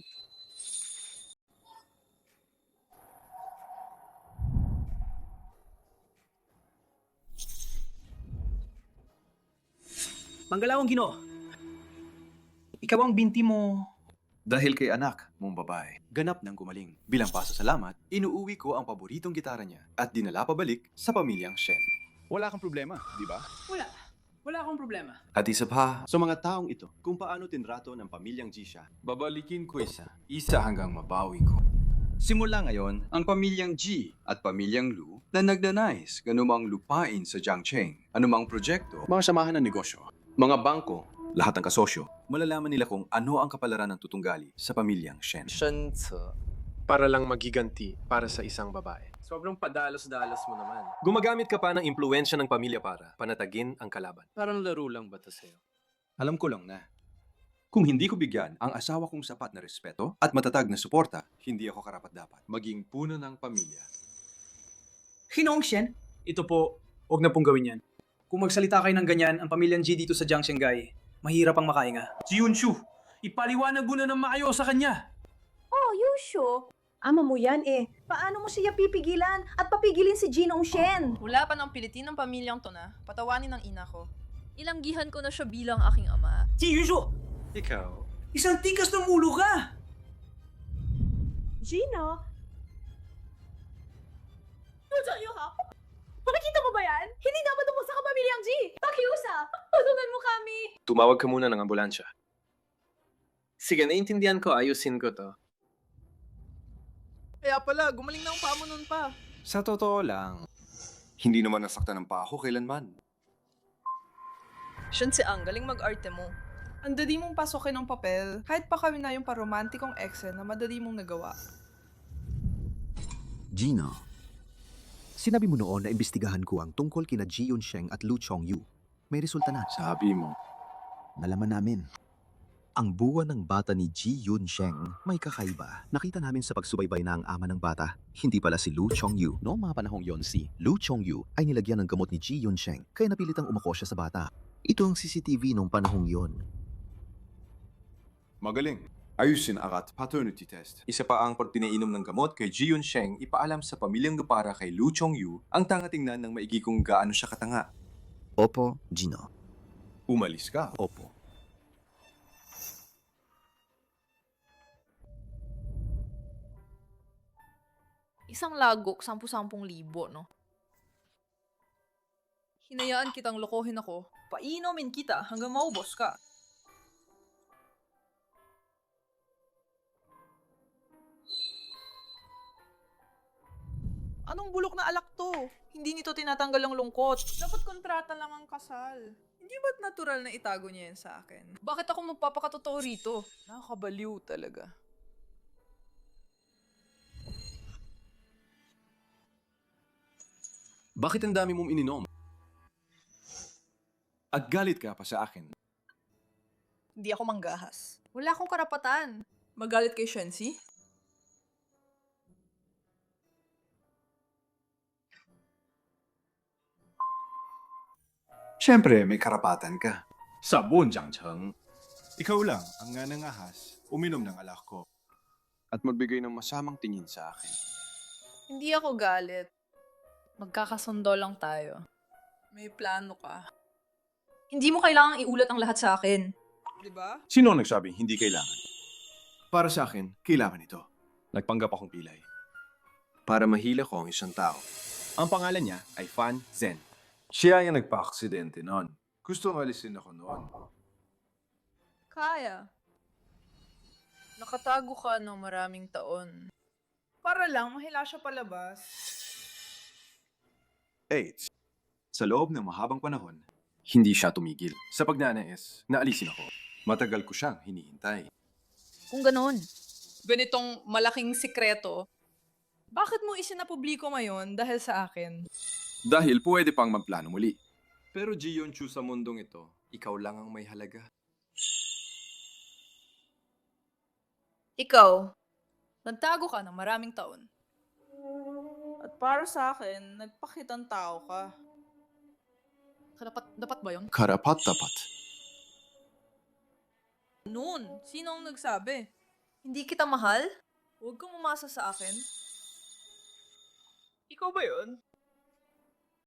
Manggalawang Ginoo. Ikaw ang binti mo. Dahil kay anak mong babae, ganap ng gumaling. Bilang pasasalamat, inuuwi ko ang paboritong gitara niya at dinala pabalik sa pamilyang Shen. Wala kang problema, di ba? Wala. Wala akong problema. At isa pa, sa mga taong ito, kung paano tinrato ng pamilyang G siya, babalikin ko isa hanggang mabawi ko. Simula ngayon, ang pamilyang G at pamilyang Lu na nagnanais ganumang lupain sa Jiangcheng, anumang proyekto, mga samahan ng negosyo, mga bangko, lahat ng kasosyo, malalaman nila kung ano ang kapalaran ng tutunggali sa pamilyang Shen. Para lang magiganti para sa isang babae. Sobrang padalos-dalos mo naman. Gumagamit ka pa ng impluensya ng pamilya para panatagin ang kalaban. Parang laro lang ba to sa'yo? Alam ko lang na, kung hindi ko bigyan ang asawa kong sapat na respeto at matatag na suporta, hindi ako karapat-dapat maging puno ng pamilya. Hinoong Shen, ito po, huwag na pong gawin yan. Kung magsalita kayo ng ganyan, ang pamilyang G dito sa Jiangxinggay, mahirap ang makahinga. Si Yunshu, ipaliwanag mo na ng maayos sa kanya. Oh, Yushu. Ama mo yan eh. Paano mo siya pipigilan at papigilin si Jinong Shen? Wala pa ng pilitin ng pamilyang to na. Patawanin ng ina ko. Ilanggihan ko na siya bilang aking ama. Si Yushu! Ikaw? Isang tikas ng ulo ka! Gina? Luchongyu ha? Nakikita mo ba yan? Hindi dapat tungkol sa kapamilyang G! Pakiusap! Tulungan mo kami! Tumawag ka muna ng ambulansya. Sige, naiintindihan ko. Ayusin ko to. Kaya pala, gumaling na ang paa mo nun pa. Sa totoo lang, hindi naman nasaktan ng paa ko kailanman. Shense ang galing mag-arte mo. Ang dali mong pasokin ng papel, kahit pa kami na yung paromantikong ekse na madali mong nagawa. Gina, sinabi mo noon na imbestigahan ko ang tungkol kina Ji Yunsheng at Lu Chongyu. May resulta na. Sabi mo. Nalaman namin. Ang buwan ng bata ni Ji Yunsheng may kakaiba. Nakita namin sa pagsubaybay na ang ama ng bata, hindi pala si Lu Chongyu. Noong mga panahong yon, si Lu Chongyu ay nilagyan ng gamot ni Ji Yunsheng kaya napilitang umako siya sa bata. Ito ang CCTV noong panahong yon. Magaling. Ayusin arat paternity test. Isa pa ang pag pinainom ng gamot kay Ji Yunsheng, ipaalam sa pamilyang Gapara kay Lu Chongyu ang tangatingnan ng maigi kung gaano siya katanga. Opo, Gino. Umalis ka. Opo. Isang lagok, 10,000 libo, no? Hinayaan kitang lokohin ako. Painumin kita hanggang maubos ka. Anong bulok na alak to? Hindi nito tinatanggal ang lungkot. Dapat kontrata lang ang kasal. Hindi ba't natural na itago niya yan sa akin? Bakit ako magpapakatotoo rito? Nakakabaliw talaga. Bakit ang dami mong ininom? At galit ka pa sa akin. Hindi ako manggahas. Wala akong karapatan. Magalit kay Shensi? Siyempre, may karapatan ka. Sa buong Jiangcheng. Ikaw lang ang nga ng ahas, uminom ng alak ko. At magbigay ng masamang tingin sa akin. Hindi ako galit. Magkakasundo lang tayo. May plano ka. Hindi mo kailangang iulat ang lahat sa akin. Diba? Sino ang nagsabing hindi kailangan? Para sa akin, kailangan ito. Nagpanggap akong pilay. Para mahila ko ang isang tao. Ang pangalan niya ay Fan Zhen. Siya yung nagpa-aksidente noon. Gusto alisin ako noon. Kaya. Nakatago ka ng maraming taon. Para lang mahila siya palabas. 8. Sa loob ng mahabang panahon, hindi siya tumigil. Sa pagnanais, naalisin ako. Matagal ko siyang hinihintay. Kung ganoon, ganitong malaking sikreto, bakit mo isinapubliko ngayon dahil sa akin? Dahil pwede pang magplano muli. Pero Ji Yunchu, sa mundong ito, ikaw lang ang may halaga. Ikaw, nagtago ka ng maraming taon. At para sa akin, nagpakitang tao ka. Dapat ba yun? Karapat-dapat. Noon, sino ang nagsabi? Hindi kita mahal? Huwag kang umasa sa akin. Ikaw ba yun?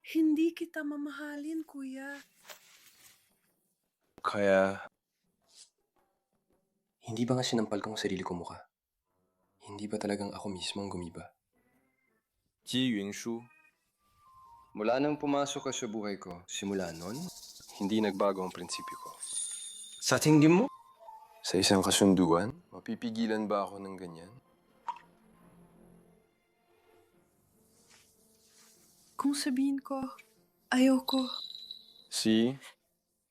Hindi kita mamahalin, kuya. Kaya, Hindi ba nga sinampal ko ang sarili ko mukha? Hindi ba talagang ako mismo ang gumiba? Ji Yunshu, mula nang pumasok ka sa buhay ko, simula nun, hindi nagbago ang prinsipyo ko. Sa tingin mo? Sa isang kasunduan, mapipigilan ba ako ng ganyan? Kung sabihin ko, ayoko.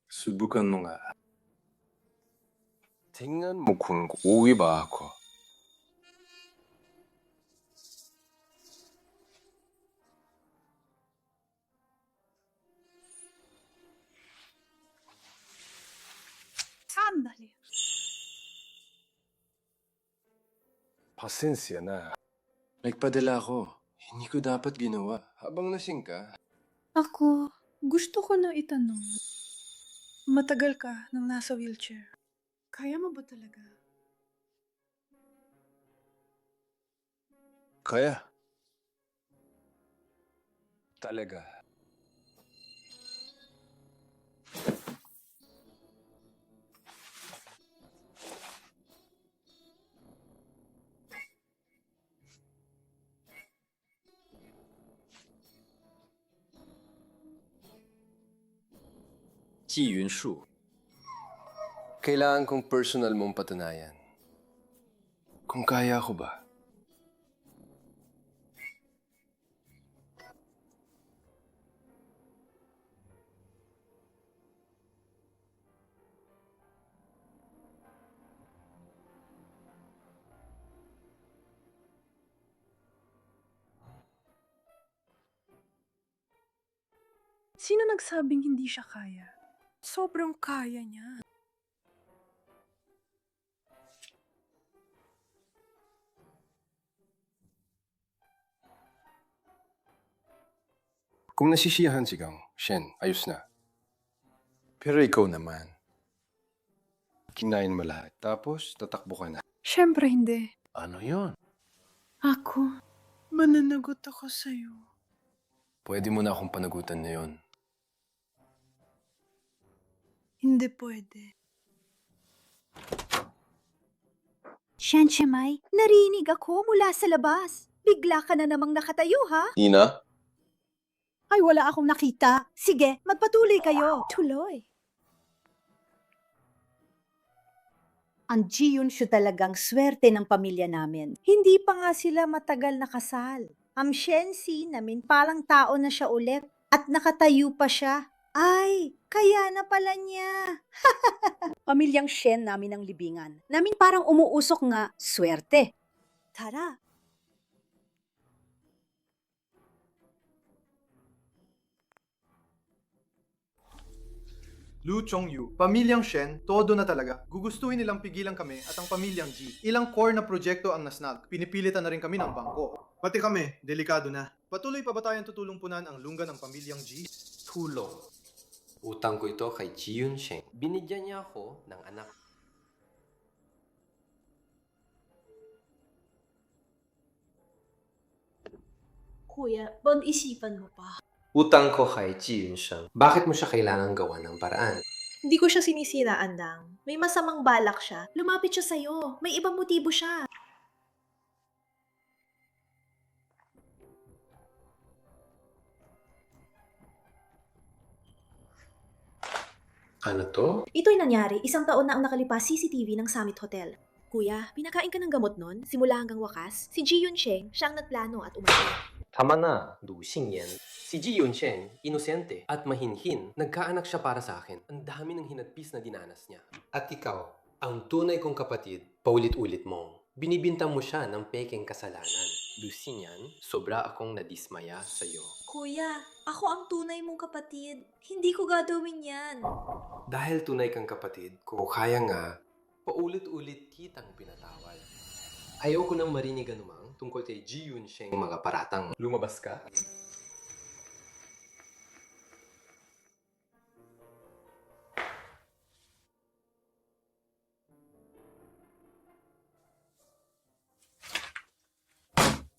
Subukan mo nga. Tingnan mo kung uuwi ba ako. Sandali. Pasensya na. Nagpadala ako. Hindi ko dapat ginawa. Habang lasing ka. Ako, gusto ko na itanong. Matagal ka nang nasa wheelchair. Kaya mo ba talaga? Kaya. Talaga. Ji Yunshu. Kailangan kong personal mong patunayan. Kung kaya ko ba? Sino nagsabing hindi siya kaya? Sobrang kaya niya. Kung nasisiyahan si Gang, Shen, ayos na. Pero ikaw naman. Kinain mo lahat, tapos tatakbo ka na. Siyempre hindi. Ano yon? Ako, mananagot ako sa'yo. Pwede mo na akong panagutan na yon. Hindi pwede. Shenshimay, narinig ako mula sa labas. Bigla ka na namang nakatayo, ha? Ina? Ay, wala akong nakita. Sige, magpatuloy kayo. Tuloy. Ang Ji Yunshu talagang swerte ng pamilya namin. Hindi pa nga sila matagal nakasal. Ang Shensi namin palang tao na siya ulit at nakatayo pa siya. Ay, kaya na pala niya. Pamilyang Shen namin ang libingan. Namin parang umuusok nga, swerte. Tara. Lu Chongyu, pamilyang Shen, todo na talaga. Gugustuhin nilang pigilan kami at ang pamilyang Ji. Ilang core na proyekto ang nasnag. Pinipilitan na rin kami ng bangko. Pati kami, delikado na. Patuloy pa ba tayong tutulong punan ang lungga ng pamilyang Ji? Tulong. Utang ko ito kay Ji Yunsheng. Binigyan niya ako ng anak. Kuya, pag-isipan mo pa. Utang ko kay Ji Yunsheng. Bakit mo siya kailangang gawa ng paraan? Hindi ko siya sinisiraan, Dang. May masamang balak siya. Lumapit siya sa'yo. May ibang motibo siya. Ano to? Ito'y nangyari, 1 taon na ang nakalipas CCTV ng Summit Hotel. Kuya, pinakain ka ng gamot nun, simula hanggang wakas. Si Ji Yunsheng, siya ang nagplano at umatay. Tama na, Du Xingyan. Si Ji Yunsheng, inosente at mahinhin, nagkaanak siya para sa akin. Ang dami ng hinagpis na dinanas niya. At ikaw, ang tunay kong kapatid, paulit-ulit mong binibintang mo siya ng pekeng kasalanan. Du Xingyan, sobra akong nadismaya sa'yo. Kuya, ako ang tunay mong kapatid. Hindi ko gagawin yan. Dahil tunay kang kapatid ko, kaya nga, paulit-ulit kitang pinatawal. Ayaw ko nang marinig anumang tungkol kay Ji Yunsheng mga paratang. Lumabas ka?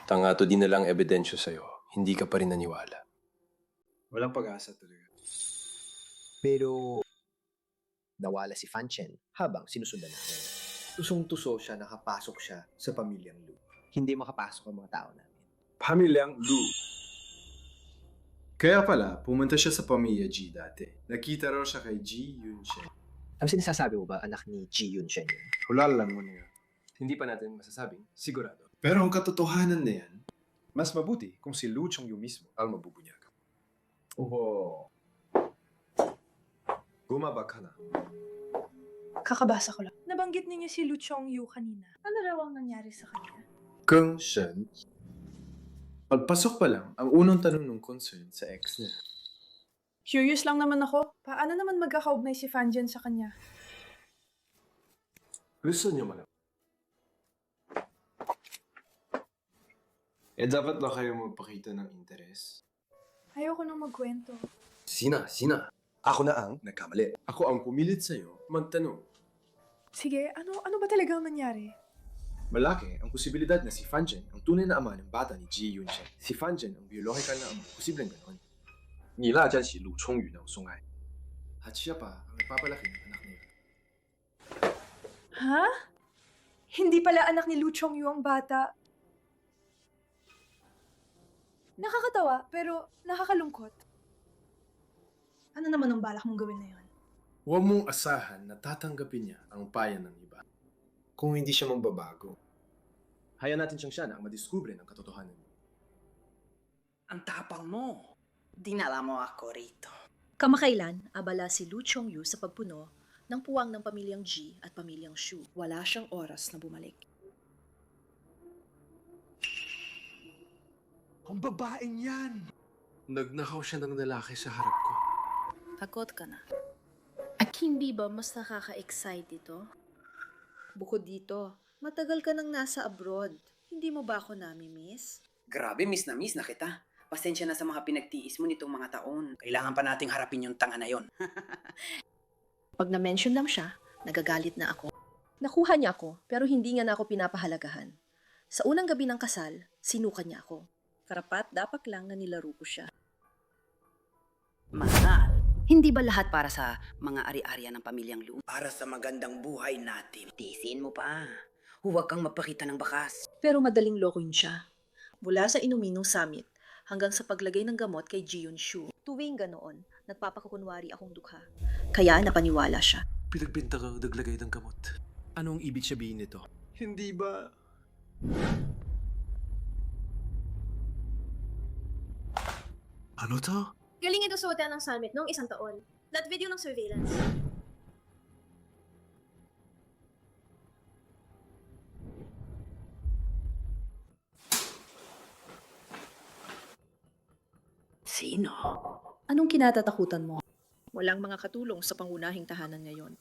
Tangato din na lang ebidensya sa'yo. Hindi ka pa rin naniwala. Walang pag-asa talaga. Pero nawala si Fan Chen habang sinusundan namin. Tusong-tuso siya, nakapasok siya sa pamilyang Lu. Hindi makapasok ang mga tao namin. Pamilyang Lu. Kaya pala, pumunta siya sa pamilya G dati. Nakita raw siya kay Ji Yunshen. Ang sinasasabi mo ba, anak ni Ji Yunshen yun? Hulalan mo na yun. Hindi pa natin masasabing sigurado. Pero ang katotohanan na yan, mas mabuti kung si Lu Chongyu mismo ang mabubunyag. Oo. Gumaba ka na. Kakabasa ko lang. Nabanggit ninyo si Lu Chongyu kanina. Ano raw ang nangyari sa kanya? Kung Shen, pagpasok pa lang, ang unang tanong ng concern sa ex niya. Curious lang naman ako. Paano naman magkakaugnay si Fanjian sa kanya? Gusto niyo malaman? Dapat na kayo magpakita ng interes. Ayoko nang magkwento. Sina. Ako na ang nagkamali. Ako ang pumilit sa'yo magtanong. Sige, ano ba talaga ang nangyari? Malaki ang posibilidad na si Fanjian ang tunay na ama ng bata ni Ji Yunshen. Si Fanjian ang biological na ama. Posibleng ganon. Nila dyan si Lu Chongyu ng sungay. At siya pa ang nagpapalaki ng anak niya. Ha? Hindi pala anak ni Lu Chongyu ang bata. Nakakatawa, pero nakakalungkot. Ano naman ang balak mong gawin na yun? Huwag mong asahan na tatanggapin niya ang payan ng iba. Kung hindi siya magbabago. Hayaan natin siyang siya na ang madiskubre ng katotohanan. Ang tapang mo. Dinala mo ako rito. Kamakailan, abala si Lu Chongyu sa pagpuno ng puwang ng pamilyang Ji at pamilyang Shu. Wala siyang oras na bumalik. Ang babaeng yan! Nagnakaw siya ng lalaki sa harap ko. Pagod ka na. At hindi ba mas nakaka-excite ito? Bukod dito, matagal ka nang nasa abroad. Hindi mo ba ako nami-miss? Grabe, miss na kita. Pasensya na sa mga pinagtiis mo nitong mga taon. Kailangan pa nating harapin yung tanga na yon. Pag na-mention lang siya, nagagalit na ako. Nakuha niya ako, pero hindi nga na ako pinapahalagahan. Sa unang gabi ng kasal, sinuka niya ako. Karapat dapat lang na nilaro ko siya. Mahal. Hindi ba lahat para sa mga ari-arian ng pamilyang Lu? Para sa magandang buhay natin. Tisin mo pa. Huwag kang mapakita ng bakas. Pero madaling lokohin siya. Mula sa inuminong summit, hanggang sa paglagay ng gamot kay Ji Yunshu. Tuwing ganoon, nagpapakukunwari akong dukha. Kaya napaniwala siya. Pinagbinta kang naglagay ng gamot. Anong ibig sabihin nito? Hindi ba... Ano to? Galing ito sa hotel ng summit noong 1 taon. That video ng surveillance. Sino? Anong kinatatakutan mo? Walang mga katulong sa pangunahing tahanan ngayon.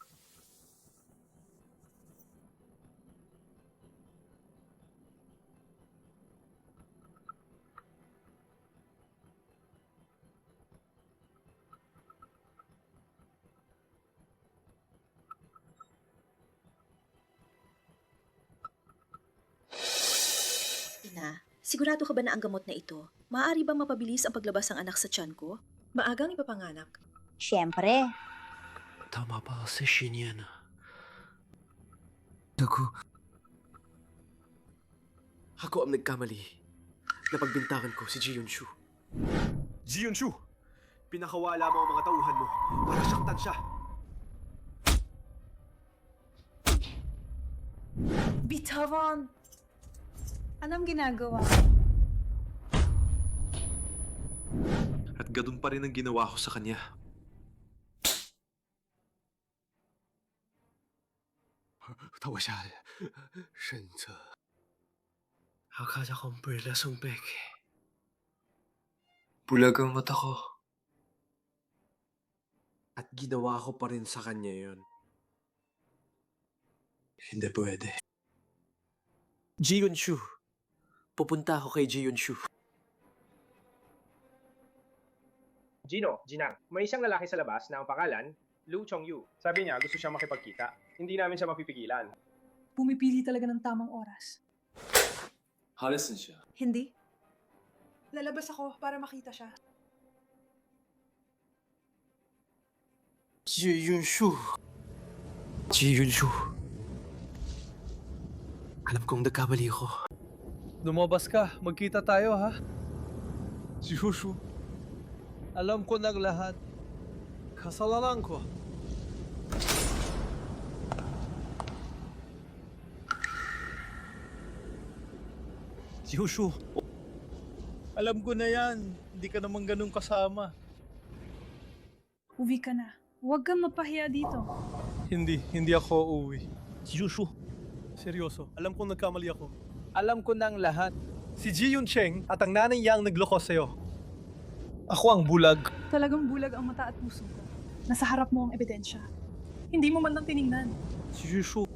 Ina, sigurado ka ba na ang gamot na ito? Maaari bang mapabilis ang paglabas ng anak sa tiyan ko? Maagang ipapanganak. Siyempre. Tama pa si Shinyan. Ako ang nagkamali. Napagbintangan ko si Ji Yunshu. Ji Yunshu! Pinakawala mo ang mga tauhan mo para saktan siya. Bitawan! Anong ginagawa? At ganun pa rin ang ginawa ko sa kanya. Tawa siya. Shenze. Akala kong perlasong peke. Bulag ang mata ko. At ginawa ko pa rin sa kanya yun. Hindi pwede. Ji Yunshu. Pupunta ako kay Ji Yunshu. Jinang, may isang lalaki sa labas na ang pangalan, Lu Chongyu. Sabi niya gusto siyang makipagkita. Hindi namin siya mapipigilan. Pumipili talaga ng tamang oras. Halasan siya. Hindi. Lalabas ako para makita siya. Ji Yunshu. Ji Yunshu. Alam kong nagkamali ako. Lumabas ka. Magkita tayo, ha? Shushu. Alam ko ng lahat. Kasalanan ko. Shushu. Alam ko na yan. Hindi ka naman ganun kasama. Uwi ka na. Huwag kang mapahiya dito. Hindi ako uuwi. Shushu. Seryoso, alam kong nagkamali ako. Alam ko ng lahat. Si Ji Yunsheng at ang nanay niya ang nagloko sa'yo. Ako ang bulag. Talagang bulag ang mata at puso ko. Nasa harap mo ang ebidensya. Hindi mo man lang tiningnan. Si Shushu,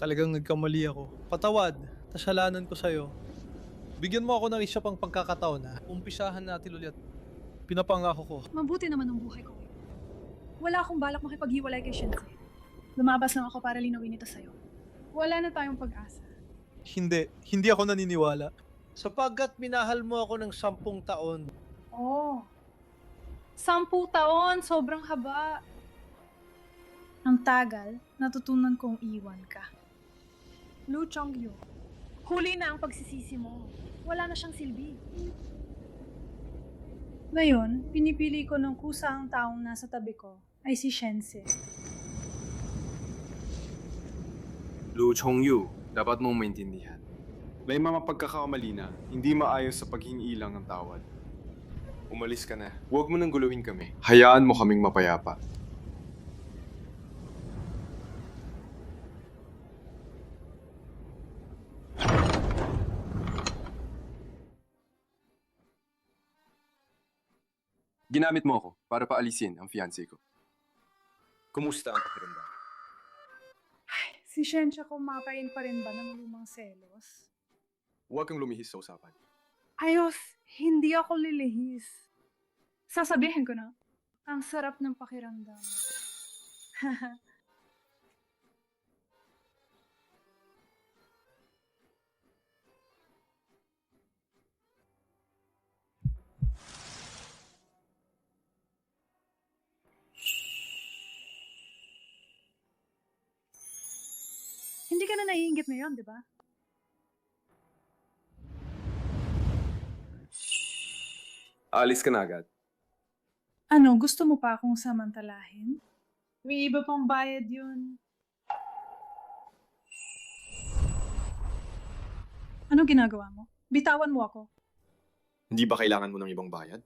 talagang nagkamali ako. Patawad, kasalanan ko sa'yo. Bigyan mo ako ng isa pang pagkakataon na umpisahan natin ulit. Pinapangako ko. Mabuti naman ang buhay ko. Wala akong balak makipaghiwalay kay Shinse. Lumabas lang ako para linawin ito sa'yo. Wala na tayong pag-asa. Hindi ako naniniwala. Sapagkat minahal mo ako ng 10 taon. Oh. 10 taon, sobrang haba. Ang tagal, natutunan kong iwan ka. Lu Chongyu, huli na ang pagsisisi mo. Wala na siyang silbi. Ngayon, pinipili ko ng kusang taong nasa tabi ko ay si Shense. Lu Chongyu, dapat mong maintindihan. May mga pagkakamali na hindi maayos sa paghingi lang ng tawad. Umalis ka na. Huwag mo nang guluhin kami. Hayaan mo kaming mapayapa. Ginamit mo ako para paalisin ang fiancé ko. Kumusta ang pakiramdam? Si Shensha kumapain pa rin ba ng lumang selos? Huwag kang lumihis sa usapan. Ayos, hindi ako lilihis. Sasabihin ko na, ang sarap ng pakiramdam. Hindi ka na naiinggit ngayon, di ba? Alis ka na agad. Ano, gusto mo pa akong samantalahin? May iba pang bayad yun. Ano ginagawa mo? Bitawan mo ako. Hindi ba kailangan mo ng ibang bayad?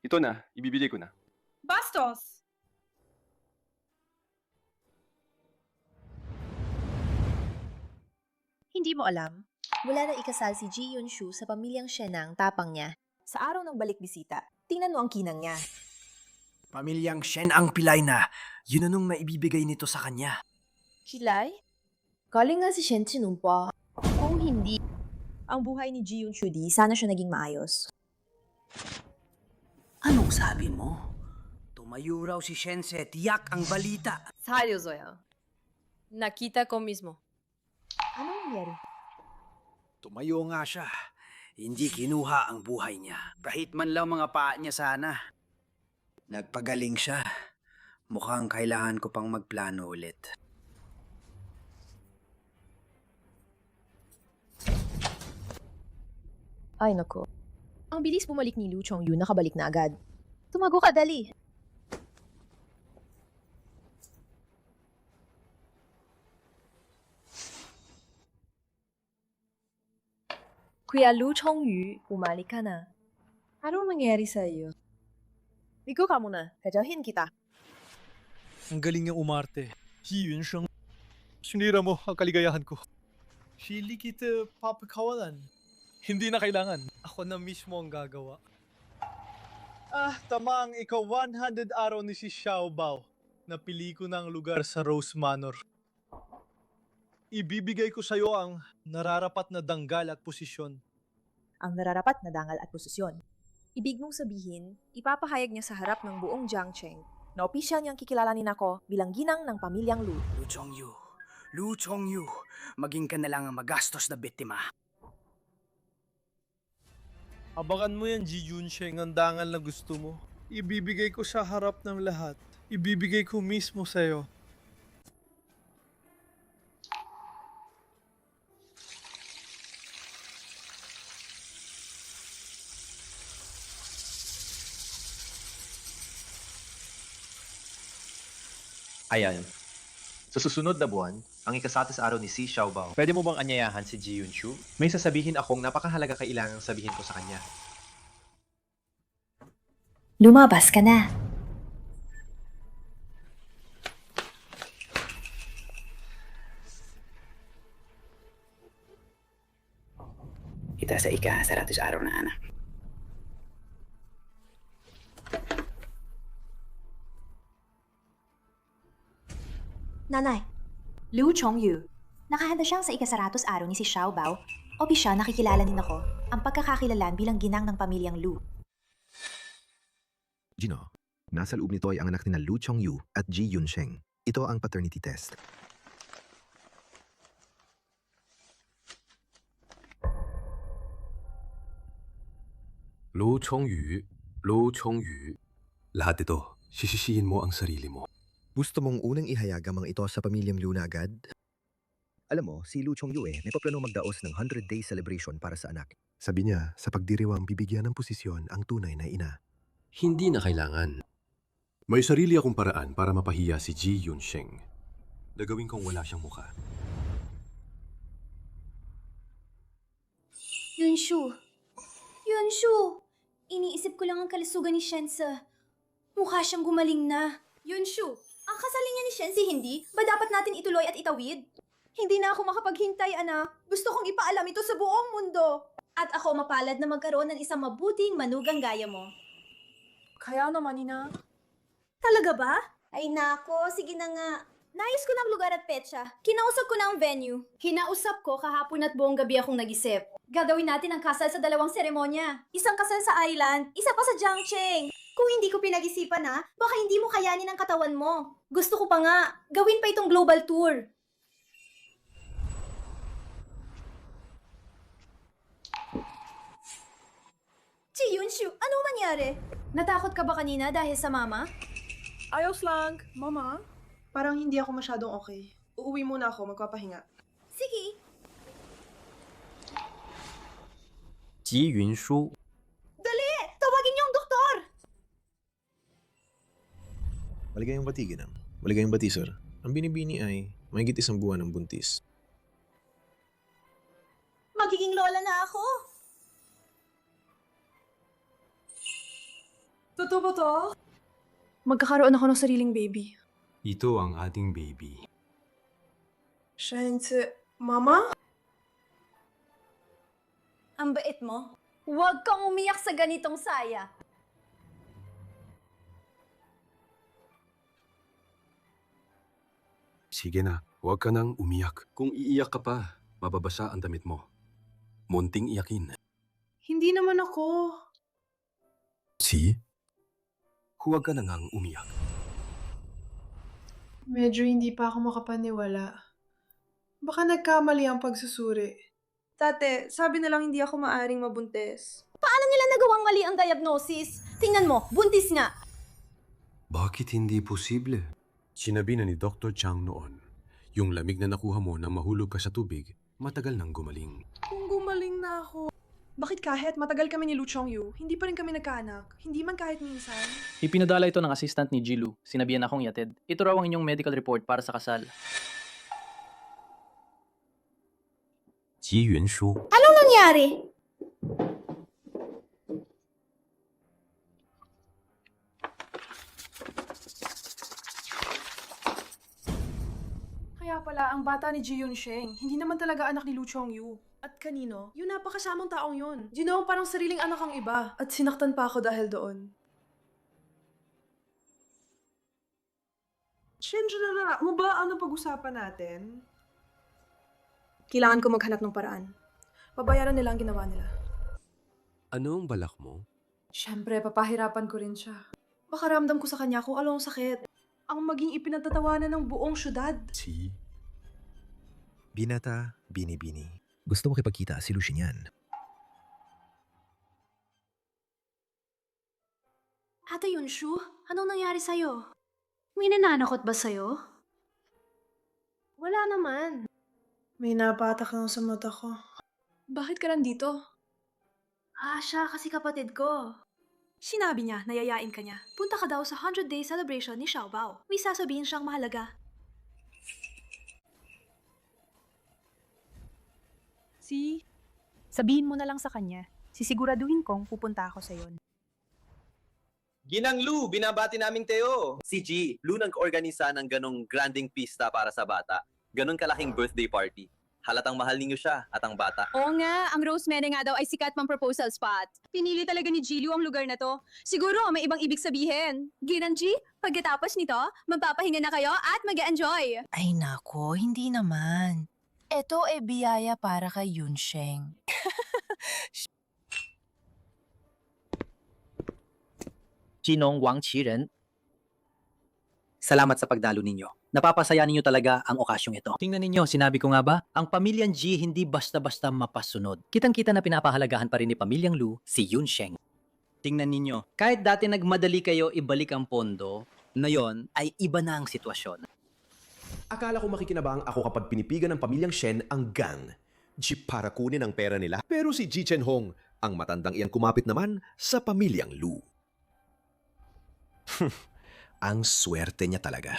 Ito na, ibibigay ko na. Bastos! Hindi mo alam, mula na ikasal si Ji Yunshu sa pamilyang Shen na ang tapang niya. Sa araw ng balik bisita, tingnan mo ang kinang niya. Pamilyang Shen ang pilay na. Yun anong naibibigay nito sa kanya. Pilay? Galing nga si Shen sinumpa. Kung hindi, ang buhay ni Ji Yunshu di sana siya naging maayos. Anong sabi mo? Tumayo raw si Shense, tiyak ang balita. Sayo, Zoya. Nakita ko mismo. Anong nangyari? Tumayo nga siya. Hindi kinuha ang buhay niya. Kahit man lang mga paa niya sana. Nagpagaling siya. Mukhang kailangan ko pang magplano ulit. Ay nako. Ang bilis bumalik ni Lu Chongyu, nakabalik na agad. Tumago ka, dali. Kuya Lu Chongyu, bumalik ka na. Anong nangyari sa iyo? Ligo ka muna, kadyahin kita. Ang galing niyang umarte. Ji Yunsheng. Sinira mo ang kaligayahan ko. Hindi kita papakawalan. Hindi na kailangan. Ako na mismo ang gagawa. Tamang ikaw 100 araw ni si Xiao Bao. Napili ko ng lugar sa Rose Manor. Ibibigay ko sa'yo ang nararapat na danggal at posisyon. Ang nararapat na dangal at posisyon. Ibig mong sabihin, ipapahayag niya sa harap ng buong Jiangcheng na opisyal niyang kikilalanin ako bilang ginang ng pamilyang Lu. Lu Chongyu, maging ka na lang ang magastos na biktima. Abakan mo yan, Ji Yunsheng, ang dangal na gusto mo. Ibibigay ko sa harap ng lahat. Ibibigay ko mismo sa'yo. Ayan. Sa susunod na buwan, ang ikasatas araw ni Si Xiaobao. Pwede mo bang anyayahan si Ji Yunshu? May sasabihin akong napakahalaga kailangang sabihin ko sa kanya. Lumabas ka na. Kita sa ika-100 araw na anak. Nanay, Liu Chongyu. Nakahanda siyang sa ika-100 araw ni si Xiaobao. Opisyal nakikilala din ako ang pagkakakilalan bilang ginang ng pamilyang Lu. Gino, nasa loob nito ay ang anak ni Lu Chongyu at Ji Yunsheng. Ito ang paternity test. Lu Chongyu, Lu Chongyu. Lahat ito, sisisihin mo ang sarili mo. Gusto mong unang ihayag ang mga ito sa pamilyang Lu na agad? Alam mo, si Lu Chongyu may paplano magdaos ng 100-day celebration para sa anak. Sabi niya, sa pagdiriwang bibigyan ng posisyon ang tunay na ina. Hindi na kailangan. May sarili akong paraan para mapahiya si Ji Yunsheng. Nagawin kong wala siyang mukha. Yunshu! Yunshu! Iniisip ko lang ang kalusugan ni Shense. Mukha siyang gumaling na. Yunshu, ang kasaling niya ni Shense hindi? Ba dapat natin ituloy at itawid? Hindi na ako makapaghintay, anak. Gusto kong ipaalam ito sa buong mundo. At ako mapalad na magkaroon ng isang mabuting manugang gaya mo. Kaya naman, Ina. Talaga ba? Ay nako, sige na nga. Nais ko ng lugar at petsa. Kinausap ko na ang venue. Kinausap ko kahapon at buong gabi akong nag-isip. Gagawin natin ang kasal sa 2 seremonya. Isang kasal sa island, isa pa sa Jiangcheng. Kung hindi ko pinag-isipan ha, baka hindi mo kayanin ang katawan mo. Gusto ko pa nga, gawin pa itong global tour. Ji Yunshu, anong nangyari? Natakot ka ba kanina dahil sa mama? Ayos lang. Mama, parang hindi ako masyadong okay. Uuwi muna ako, magpapahinga. Sige. Ji Yunshu. Dali! Tawagin niyo ang doktor! Maligayang bati, ginang. Maligayang bati, sir. Ang binibini ay mahigit 1 buwan ng buntis. Magiging lola na ako. Totoo ba to? Magkakaroon ako ng sariling baby. Ito ang ating baby. Shense, Mama? Ang bait mo. Huwag kang umiyak sa ganitong saya. Sige na, huwag ka nang umiyak. Kung iiyak ka pa, mababasa ang damit mo. Munting iyakin. Hindi naman ako. Si? Huwag ka na ngang umiyak. Medyo hindi pa ako makapaniwala. Baka nagkamali ang pagsusuri. Tate, sabi na lang hindi ako maaring mabuntis. Paano nila nagawang mali ang diagnosis? Tingnan mo, buntis nga. Bakit hindi posible? Sinabi na ni Dr. Chang noon, yung lamig na nakuha mo nang mahulog ka sa tubig, matagal nang gumaling. Kung gumaling na ako, bakit kahit matagal kami ni Lu Chongyu, hindi pa rin kami nagkaanak? Hindi man kahit minsan? Ipinadala ito ng assistant ni Jilu. Sinabihan akong yatid. Ito raw ang inyong medical report para sa kasal. Ji Yunshu. Anong nangyari? Kaya pala, ang bata ni Ji Yunsheng, hindi naman talaga anak ni Lu Chongyu. At kanino? Yung napakasamang taong yun. Ginawa parang sariling anak ang iba. At sinaktan pa ako dahil doon. Shenjana, mo ba ano pag-usapan natin? Kailangan ko maghanap ng paraan. Pabayaran nila ang ginawa nila. Ano ang balak mo? Siyempre, papahirapan ko rin siya. Baka ramdam ko sa kanya kung anong sakit. Ang maging ipinagtatawanan ng buong syudad. Si? Binata, bini-bini. Gusto mo kipagkita si Lucian yan. Ate Yunshu, anong nangyari sa'yo? May nananakot ba sa'yo? Wala naman. May napatak lang sa mata ko. Bakit ka nandito? Siya kasi kapatid ko. Sinabi niya, nayayain ka niya. Punta ka daw sa 100-day celebration ni Xiaobao. May sasabihin siyang mahalaga. Sabihin mo na lang sa kanya. Sisiguraduhin kong pupunta ako sa yon. Ginang Lu, binabati naming Teo. Si G, Lu nag-organisa ng ganong granding pista para sa bata. Ganon kalaking birthday party. Halatang mahal ninyo siya at ang bata. Oo nga, ang Rosemary nga daw ay sikat pang proposal spot. Pinili talaga ni Giliu ang lugar na to. Siguro may ibang ibig sabihin. Ginang G, pagkatapos nito, magpapahinga na kayo at mag-enjoy. Ay nako, hindi naman. Ito biyaya para kay Yunsheng. Jinong Wang Qiren. Salamat sa pagdalo ninyo. Napapasaya ninyo talaga ang okasyong ito. Tingnan ninyo, sinabi ko nga ba? Ang pamilyang G hindi basta-basta mapasunod. Kitang-kita na pinapahalagahan pa rin ni pamilyang Lu si Yunsheng. Tingnan ninyo, kahit dati nagmadali kayo ibalik ang pondo, ngayon ay iba na ang sitwasyon. Akala ko makikinabang ako kapag pinipigan ng pamilyang Shen ang gang. Jeep para kunin ang pera nila. Pero si Ji Chen-hong, ang matandang iyan kumapit naman sa pamilyang Lu. Ang swerte niya talaga.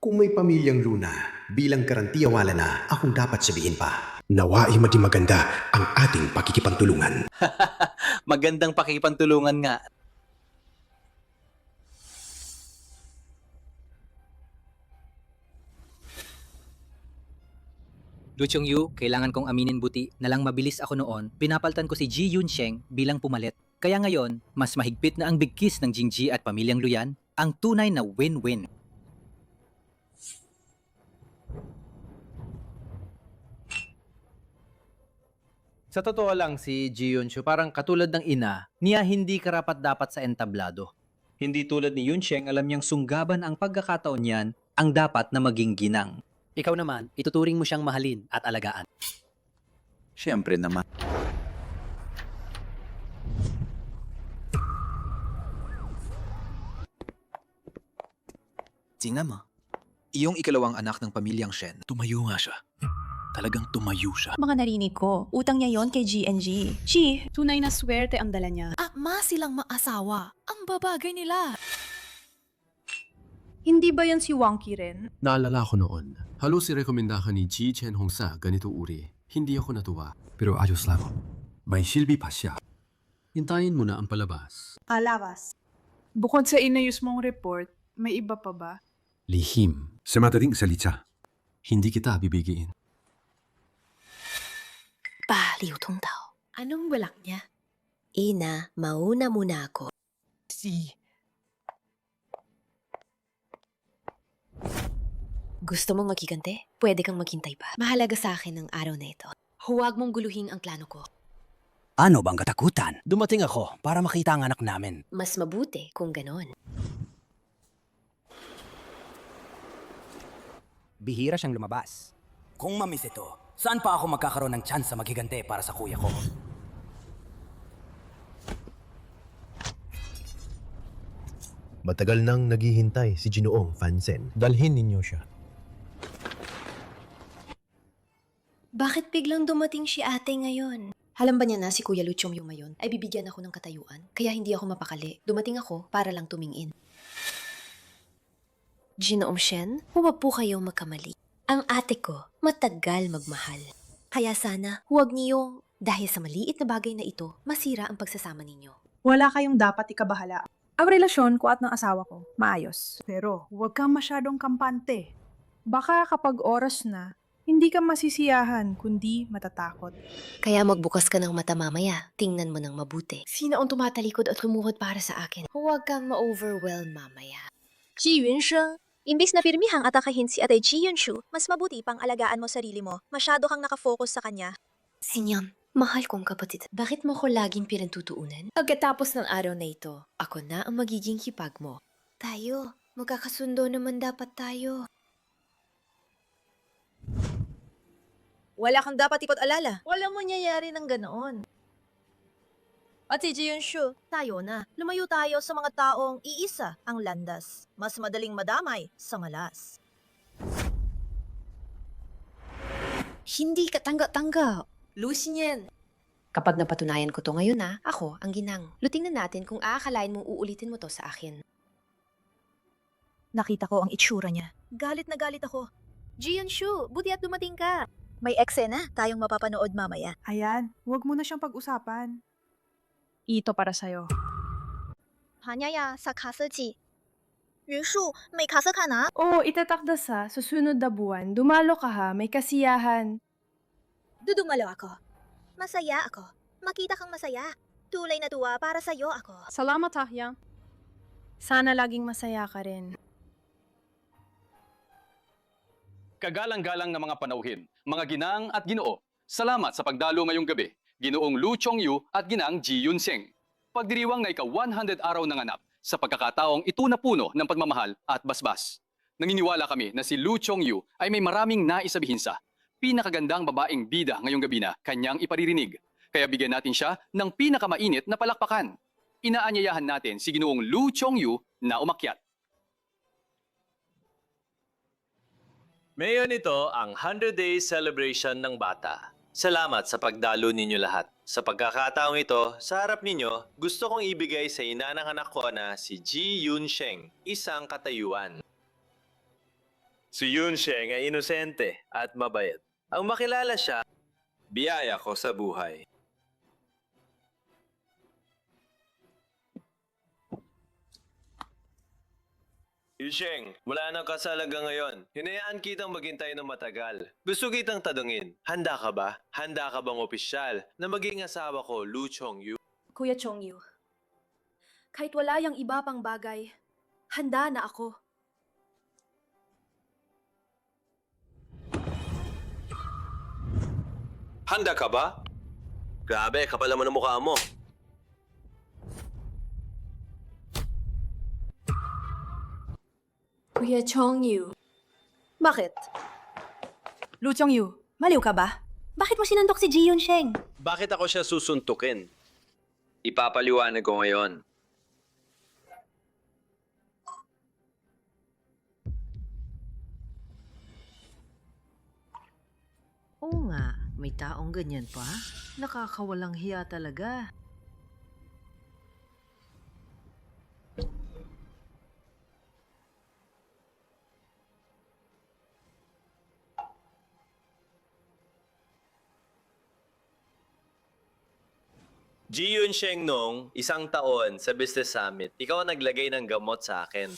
Kung may pamilyang Luna, bilang karantiyawala na, akong dapat sabihin pa. Nawa ay maging maganda ang ating pakikipantulungan. Magandang pakikipantulungan nga. Lu Chongyu, kailangan kong aminin buti na lang mabilis ako noon, pinapaltan ko si Ji Yunsheng bilang pumalit. Kaya ngayon, mas mahigpit na ang big kiss ng Jingji at pamilyang Luyan, ang tunay na win-win. Sa totoo lang si Ji Yunshu parang katulad ng ina, niya hindi karapat-dapat sa entablado. Hindi tulad ni Yunsheng alam niyang sunggaban ang pagkakataon niyan ang dapat na maging ginang. Ikaw naman, ituturing mo siyang mahalin at alagaan. Siyempre naman. Tingnan mo. Iyong ikalawang anak ng pamilyang Shen, tumayo nga siya. Talagang tumayo siya. Mga narinig ko, utang niya yon kay G&G. Chi, Tunay na swerte ang dala niya. ma silang maasawa. Ang babagay nila. Hindi ba yan si Wang Qiren? Naalala ko noon, halos irekomendahan ni Ji Chen-hong sa ganito uri. Hindi ako natuwa, pero ayos lang. May silbi pa siya. Hintayin mo na ang palabas. Alabas. Bukod sa inayos mong report, may iba pa ba? Lihim. Sa madaling salita, hindi kita bibigiin. Baliw tong tao. Anong balak niya? Ina, mauna muna ako. Gusto mong magkikante? Pwede kang maghintay pa. Mahalaga sa akin ang araw na ito. Huwag mong guluhin ang plano ko. Ano bang katakutan? Dumating ako para makita ang anak namin. Mas mabuti kung ganon. Bihira siyang lumabas. Kung mamiss ito, saan pa ako magkakaroon ng chance sa maghigante para sa kuya ko? Matagal nang naghihintay si Ginoong Fansen. Dalhin ninyo siya. Bakit biglang dumating si ate ngayon? Alam ba niya na si Kuya Luchong yung mayon ay bibigyan ako ng katayuan? Kaya hindi ako mapakali. Dumating ako para lang tumingin. Ginoong Shen, huwag po kayong magkamali. Ang ate ko, matagal magmahal. Kaya sana, huwag niyong, dahil sa maliit na bagay na ito, masira ang pagsasama ninyo. Wala kayong dapat ikabahala. Ang relasyon ko at ng asawa ko, maayos. Pero huwag kang masyadong kampante. Baka kapag oras na, hindi ka masisiyahan, kundi matatakot. Kaya magbukas ka ng mata mamaya, tingnan mo ng mabuti. Sino ang tumatalikod at lumuhod para sa akin? Huwag kang ma-overwhelm mamaya. Ji Yunsheng, imbis na pirmihang atakahin si Ate Ji Yunshu, mas mabuti pang alagaan mo sarili mo. Masyado kang nakafocus sa kanya. Sinyan, mahal kong kapatid, bakit mo ko laging pinagtutuunan? Pagkatapos ng araw na ito, ako na ang magiging hipag mo. Tayo, magkakasundo naman dapat tayo. Wala kang dapat ipag-alala. Wala mo nangyayari ng ganoon. Ate Ji Yunshu, tayo na. Lumayo tayo sa mga taong iisa ang landas. Mas madaling madamay sa malas. Hindi ka tanggap-tanggap. Lu Xinyan, Kapag napatunayan ko to ngayon ako ang ginang. Lutingnan natin kung aakalain mong uulitin mo to sa akin. Nakita ko ang itsura niya. Galit na galit ako. Ji-Yunshu, buti at dumating ka. May eksena tayong mapapanood mamaya. Ayan, huwag mo na siyang pag-usapan. Ito para sa'yo. Hanyaya sa kasaji. Yunshu, may kasa ka na? Oo, itatakda sa susunod na buwan. Dumalo ka ha, may kasiyahan. Dudumalo ako. Masaya ako. Makita kang masaya. Tulay na tuwa para sa'yo ako. Salamat Tahya. Sana laging masaya ka rin. Kagalang-galang na mga panauhin, mga ginang at ginoo. Salamat sa pagdalo ngayong gabi, Ginoong Lu Chongyu at Ginang Ji Yunseng. Pagdiriwang na ika-100 araw ng ganap sa pagkakataong ito na puno ng pagmamahal at basbas. Naniniwala kami na si Lu Chongyu ay may maraming naisabihin sa pinakagandang babaeng bida ngayong gabi na kanyang iparirinig. Kaya bigyan natin siya ng pinakamainit na palakpakan. Inaanyayahan natin si Ginoong Lu Chongyu na umakyat. Ngayon ito ang 100 Days Celebration ng Bata. Salamat sa pagdalo ninyo lahat. Sa pagkakataong ito, sa harap ninyo, gusto kong ibigay sa ina ng anak ko na si Ji Yunseng, isang katayuan. Si Yunseng ay inosente at mabait. Ang makilala siya, biyaya ko sa buhay. Yusheng, wala nang kasalaga ngayon. Hinayaan kitang maghintay ng matagal. Gusto kitang tanungin, handa ka ba? Handa ka bang opisyal na maging asawa ko, Lu Chongyu? Kuya Chongyu, kahit wala yung iba pang bagay, handa na ako. Handa ka ba? Grabe, kapal naman ang mukha mo. Kuya Chongyu. Bakit? Lu Chongyu, maliw ka ba? Bakit mo sinuntok si Ji Yunseng? Bakit ako siya susuntukin? Ipapaliwanag ko ngayon. Oo nga, may taong ganyan pa. Nakakawalang hiya talaga. Ji Yunseng nung isang taon sa Business Summit, ikaw ang naglagay ng gamot sa akin.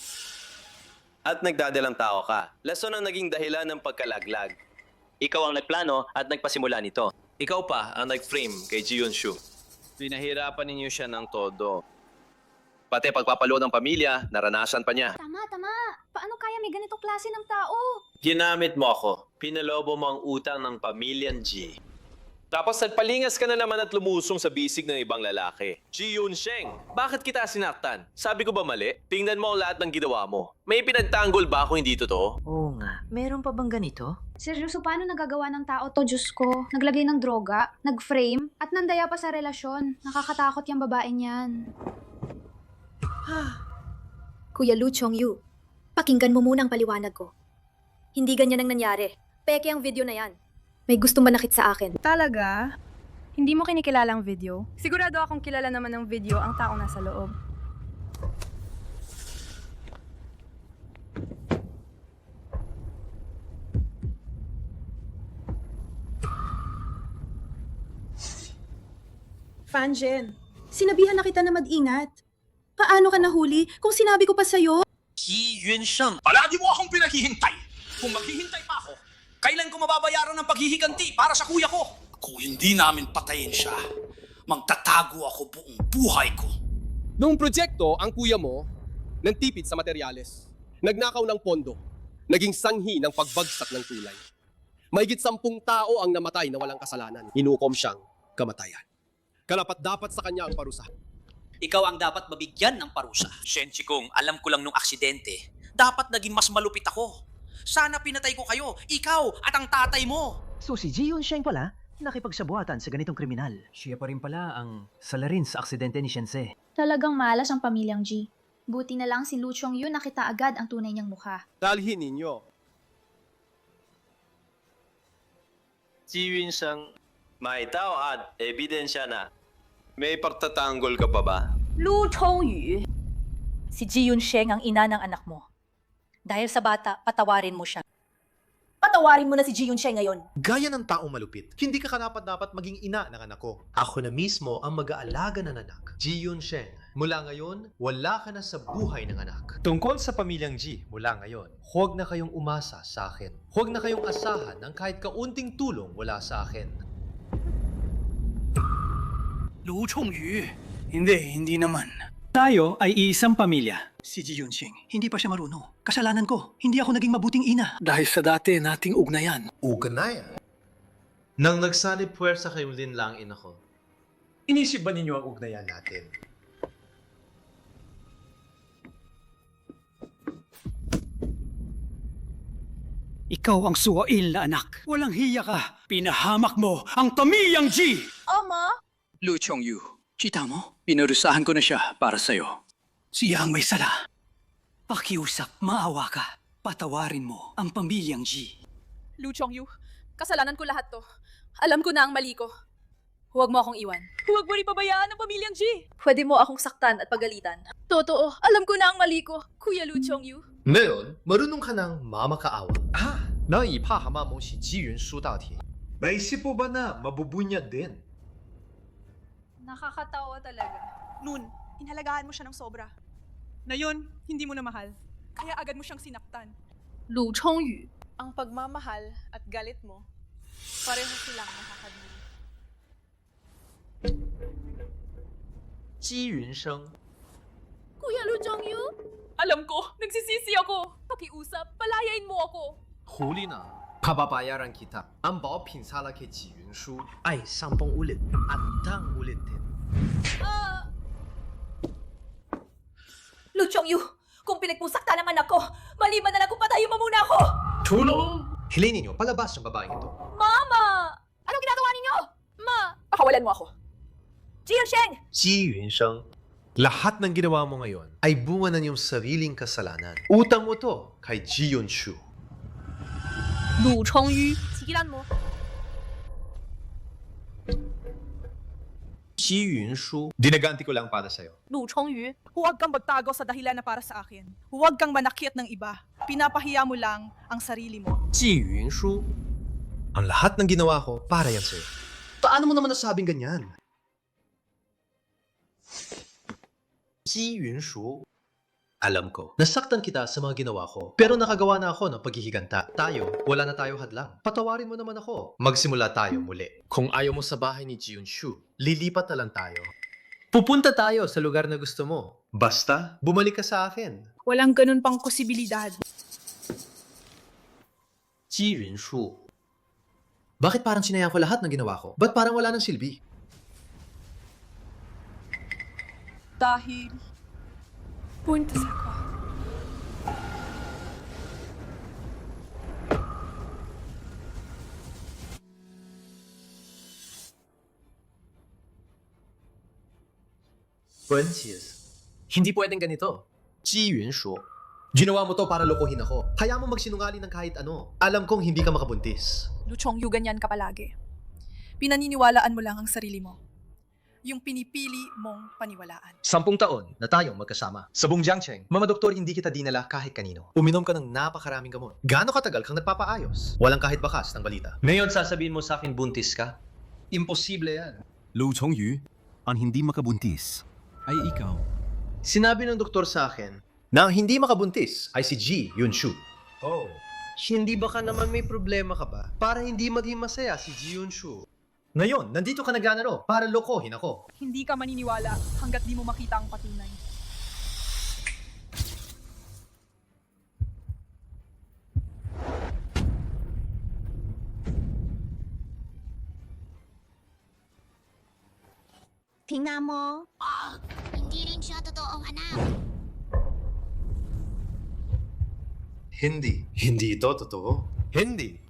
At nagdadalang tao ka. Lason ang naging dahilan ng pagkalaglag. Ikaw ang nagplano at nagpasimula nito. Ikaw pa ang nag-frame kay Ji Yunshu. Pinahirapan ninyo siya ng todo. Pati pagpapalo ng pamilya, naranasan pa niya. Tama. Paano kaya may ganitong klase ng tao? Ginamit mo ako. Pinalobo mo ang utang ng pamilyang Ji. Tapos nagpalingas ka na naman at lumusong sa bisig ng ibang lalaki. Ji Yunseng, bakit kita sinaktan? Sabi ko ba mali? Tingnan mo ang lahat ng ginawa mo. May pinagtanggol ba kung hindi totoo? Oo nga, meron pa bang ganito? Seryoso, paano nagagawa ng tao to, Diyos ko? Naglagay ng droga, nag-frame, at nandaya pa sa relasyon. Nakakatakot yung babaeng yan. Kuya Lu Chongyu, pakinggan mo muna ang paliwanag ko. Hindi ganyan ang nangyari. Peke ang video na yan. May gusto manakit sa akin. Talaga? Hindi mo kinikilala ang video? Sigurado akong kilala naman ng video ang taong nasa loob. Fanjen, sinabihan na kita na mag-ingat. Paano ka nahuli kung sinabi ko pa sa'yo? Ji Yunseng, palagi mo akong pinaghihintay. Kung maghihintay pa ako, kailan ko mababayaran ng paghihiganti para sa kuya ko? Kung hindi namin patayin siya, magtatago ako buong buhay ko. Noong proyekto, ang kuya mo, nantipid sa materyales, nagnakaw ng pondo, naging sanhi ng pagbagsak ng tulay. Mahigit 10 tao ang namatay na walang kasalanan. Hinukom siyang kamatayan. Karapat-dapat sa kanya ang parusa. Ikaw ang dapat mabigyan ng parusa. Sensei kong alam ko lang nung aksidente, dapat naging mas malupit ako. Sana pinatay ko kayo, ikaw at ang tatay mo. So si Ji Yunseng pala, nakipagsabuatan sa ganitong kriminal. Siya pa rin pala ang salarin sa aksidente ni Shense. Talagang malas ang pamilyang G. Buti na lang si Lu Chongyu nakita agad ang tunay niyang mukha. Dalhin ninyo. Ji Yunseng, May tao at ebidensya na. May pagtatanggol ka pa ba? Lu Chongyu. Si Ji Yunsheng ang ina ng anak mo. Dahil sa bata, patawarin mo siya. Patawarin mo na si Ji Yunsheng ngayon. Gaya ng taong malupit, hindi ka karapat-dapat maging ina ng anak ko. Ako na mismo ang mag-aalaga ng anak. Ji Yunsheng, mula ngayon, wala ka na sa buhay ng anak. Tungkol sa pamilyang Ji, mula ngayon, huwag na kayong umasa sa akin. Huwag na kayong asahan ng kahit kaunting tulong mula sa akin. Lu Chongyu. Hindi naman. Tayo ay iisang pamilya. Si Ji Yunsheng, hindi pa siya marunong. Kasalanan ko, hindi ako naging mabuting ina. Dahil sa dati nating ugnayan. Ugnayan? Nang nagsanib puwersa kayong linlangin ako, inisip ba ninyo ang ugnayan natin? Ikaw ang suwail na anak. Walang hiya ka. Pinahamak mo ang pamilyang Ji! Ama? Lu Chongyu, kita mo? Pinarusahan ko na siya para sa'yo. Siya ang may sala. Pakiusap, maawa ka. Patawarin mo ang pamilyang Ji. Lu Chongyu, kasalanan ko lahat to. Alam ko na ang mali ko. Huwag mo akong iwan. Huwag mo rin pabayaan ang pamilyang G. Pwede mo akong saktan at pagalitan. Totoo, alam ko na ang mali ko, Kuya Lu Chongyu. Ngayon, marunong ka ng mamakaawa. Nang ipahama mo si Ji Yunshu dati. Naisip mo ba na mabubunyag din? Nakakatawa talaga. Noon, inhalagaan mo siya ng sobra. Ngayon, hindi mo na mahal. Kaya agad mo siyang sinaktan. Lu Chongyu, ang pagmamahal at galit mo, pareho silang nakakadiri. Ji Yunshu. Kuya Lu Chongyu? Alam ko, nagsisisi ako. Pakiusap, palayain mo ako. Huli na. Pababayaran kita. Ang bawang sala kay Ji Yunshu ay 10 ulit at 10 ulit din. Lu Chongyu, kung pinagpusakta ng anak ko, maliban na lang kung patayin mo muna ako! Tulong! Hilinin niyo, palabas ang babaeng ito. Mama! Anong ginagawa ninyo? Ma! Pakawalan mo ako. Ji Yunsheng! Ji Yunshu. Lahat ng ginawa mo ngayon ay bunga ng iyong sariling kasalanan. Utang mo to kay Ji Yunshu. Lu Chongyu, sigilan mo. Ji Yunshu. Dinaganti ko lang para sa'yo. Lu Chongyu, huwag kang magtago sa dahilan na para sa akin. Huwag kang manakit ng iba. Pinapahiya mo lang ang sarili mo. Ji Yunshu. Ang lahat ng ginawa ko para yan sa'yo. Paano mo naman nasabing ganyan? Ji Yunshu. Alam ko, nasaktan kita sa mga ginawa ko, pero nakagawa na ako ng paghihiganta. Tayo, wala na tayo hadlang. Patawarin mo naman ako. Magsimula tayo muli. Kung ayaw mo sa bahay ni Ji Yunshu, lilipat na lang tayo. Pupunta tayo sa lugar na gusto mo. Basta, bumalik ka sa akin. Walang ganun pang posibilidad. Ji Yunshu. Bakit parang sinayang ko lahat ng ginawa ko? Ba't parang wala ng silbi? Dahil buntis ako. Buntis. Hindi pwedeng ganito. Ji Yunshu. Ginawa mo to para lokohin ako. Kaya mo magsinungaling ng kahit ano. Alam kong hindi ka makabuntis. Lu Chongyu, ganyan ka palagi. Pinaniniwalaan mo lang ang sarili mo. Yung pinipili mong paniwalaan. 10 taon na tayong magkasama. Sa buong Jiangcheng, mga doktor hindi kita dinala kahit kanino. Uminom ka ng napakaraming gamot. Gaano katagal kang nagpapaayos? Walang kahit bakas ng balita. Ngayon sasabihin mo sa akin buntis ka? Imposible yan. Lu Chongyu, ang hindi makabuntis ay ikaw. Sinabi ng doktor sa akin na ang hindi makabuntis ay si Ji Yunshu. Oh. Hindi ba ka naman may problema ka ba? Para hindi maging masaya si Ji Yunshu. Ngayon, nandito ka naglalaro para lokohin ako. Hindi ka maniniwala hanggat di mo makita ang patunay. Tingnan mo. Hindi rin siya totoong anak. Hindi. Hindi ito totoo. Hindi.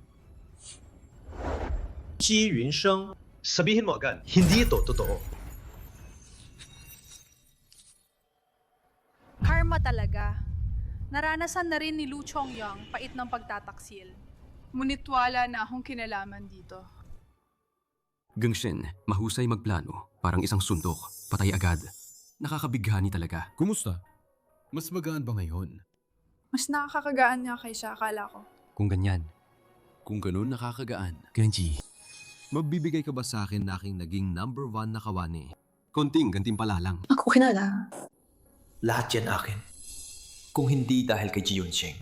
Ji Yunshu. Sabihin mo agad, hindi ito totoo. Karma talaga. Naranasan na rin ni Lu Chongyu ang pait ng pagtataksil. Ngunit wala na akong kinalaman dito. Gangshen, mahusay magplano. Parang isang sundok. Patay agad. Nakakabighani talaga. Kumusta? Mas magaan ba ngayon? Mas nakakakagaan nga kaysa akala ko. Kung ganyan. Kung ganun, nakakagaan. Genji, magbibigay ka ba sa akin na aking naging #1 na kawani? Konting gantimpala lang. Ako kinala. Lahat yan akin. Kung hindi dahil kay Ji Yunsheng,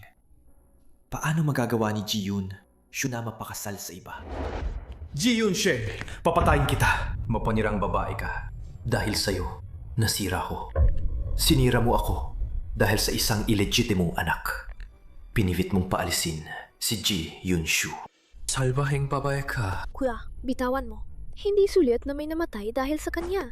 paano magagawa ni Ji Yun Shu na mapakasal sa iba? Ji Yunsheng, papatayin kita. Mapanirang babae ka. Dahil sa'yo, nasira ko. Sinira mo ako dahil sa isang illegitimong anak. Pinivit mong paalisin si Ji Yunshu. Salbaheng babae ka. Kuya, bitawan mo. Hindi sulit na may namatay dahil sa kanya.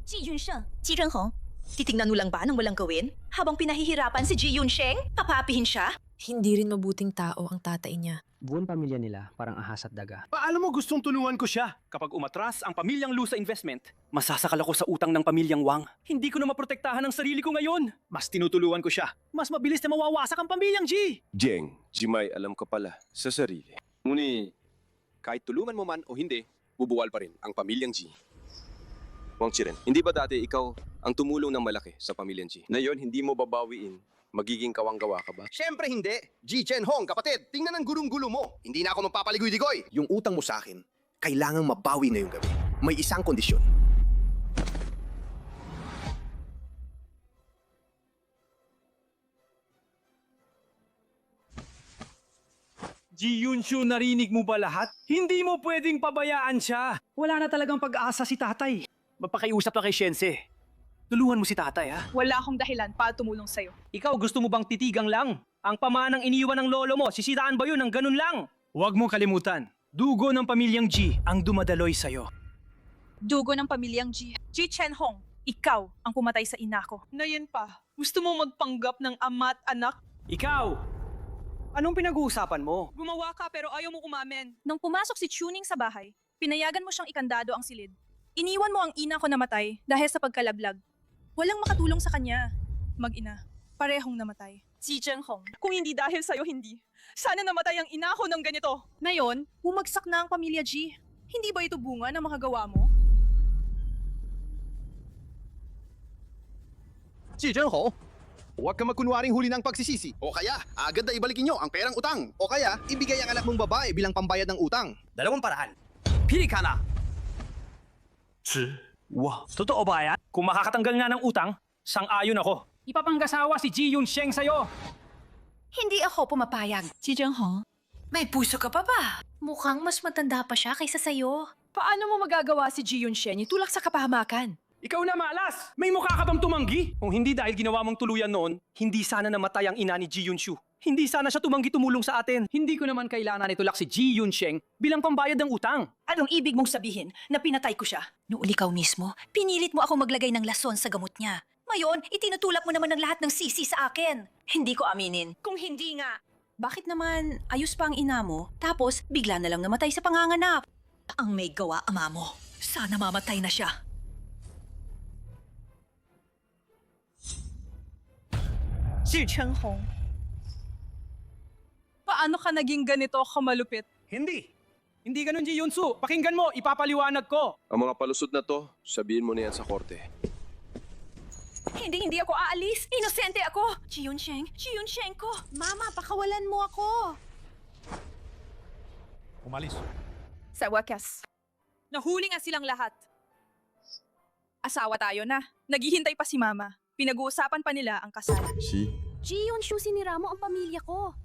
Ji Yunsheng, Ji Zhenhong, titingnan mo lang ba nang walang gawin? Habang pinahihirapan si Ji Yunsheng, papapihin siya? Hindi rin mabuting tao ang tatay niya. Buong pamilya nila parang ahas at daga. Alam mo, gustong tulungan ko siya. Kapag umatras ang pamilyang Lu sa investment, masasakal ako sa utang ng pamilyang Wang. Hindi ko na maprotektahan ang sarili ko ngayon. Mas tinutulungan ko siya. Mas mabilis na mawawasak ang pamilyang Ji. Jeng, Jimay, alam ka pala sa sarili. Ngunit, kahit tulungan mo man o hindi, bubuwal pa rin ang pamilyang Ji. Wang Qiren, hindi ba dati ikaw ang tumulong ng malaki sa pamilyang Ji? Ngayon, hindi mo babawiin. Magiging kawang-gawa ka ba? Siyempre hindi! Ji Chen-hong, kapatid, tingnan ang gulong-gulo mo. Hindi na ako magpapaligoy-digoy. Yung utang mo sa akin, kailangang mabawi ngayong gabi. May isang kondisyon. Ji Yunshu, narinig mo ba lahat? Hindi mo pwedeng pabayaan siya. Wala na talagang pag-asa si tatay. Magpakiusap na kay Shense. Tulungan mo si tatay, ha? Wala akong dahilan para tumulong sa'yo. Ikaw, gusto mo bang titigang lang? Ang pamanang iniwan ng lolo mo, sisiraan ba yun ng ganun lang? Huwag mong kalimutan, dugo ng pamilyang Ji ang dumadaloy sa'yo. Dugo ng pamilyang Ji. Ji Chen-hong, ikaw ang pumatay sa ina ko. Na yan pa, gusto mo magpanggap ng ama at anak? Ikaw! Anong pinag-uusapan mo? Gumawa ka pero ayaw mo umamin. Nung pumasok si Chuning sa bahay, pinayagan mo siyang ikandado ang silid. Iniwan mo ang ina ko namatay dahil sa pagkalaglag. Walang makatulong sa kanya. Mag-ina, parehong namatay. Ji Zhenhong, kung hindi dahil sa'yo, hindi. Sana namatay ang ina ko ng ganito. Ngayon, bumagsak na ang pamilya Ji. Hindi ba ito bunga ng makagawa mo? Ji Chen-hong, huwag ka magkunwaring huli ng pagsisisi. O kaya, agad na ibalikin nyo ang perang utang. O kaya, ibigay ang anak mong babae bilang pambayad ng utang. Dalawang paraan. Pili ka na! Wow, totoo ba yan? Kung makakatanggal nga ng utang, sang-ayon ako. Ipapanggasawa si Ji Yunsheng sa'yo. Hindi ako pumapayag. Ji Zhenhong, May puso ka pa ba? Mukhang mas matanda pa siya kaysa sa'yo. paano mo magagawa si Ji Yunsheng itulak sa kapahamakan? Ikaw na malas! May mukha ka bang tumanggi? Kung hindi dahil ginawa mong tuluyan noon, hindi sana namatay ang ina ni Ji Yunshu. Hindi sana siya tumanggi tumulong sa atin. Hindi ko naman kailangan itulak si Ji Yunsheng bilang pambayad ng utang. Anong ibig mong sabihin na pinatay ko siya? Noon ikaw mismo, pinilit mo ako maglagay ng lason sa gamot niya. Ngayon, itinutulak mo naman ng lahat ng sisi sa akin. Hindi ko aminin. Kung hindi nga, bakit naman ayos pa ang ina mo, tapos bigla na lang namatay sa panganganak? Ang may gawa, ama mo. Sana mamatay na siya. Ji Chen-hong, paano ka naging ganito kamalupit? Hindi! Hindi ganun, Ji Yunsu. Pakinggan mo, ipapaliwanag ko. Ang mga palusot na to, sabihin mo na yan sa korte. Hindi ako aalis. Inosente ako. Ji Yunsheng ko. Mama, pakawalan mo ako. Umalis. Sa wakas, nahuli nga silang lahat. Asawa tayo na. Naghihintay pa si Mama. Pinag-uusapan pa nila ang kasal. Ji Yunshu, sinira mo ang pamilya ko.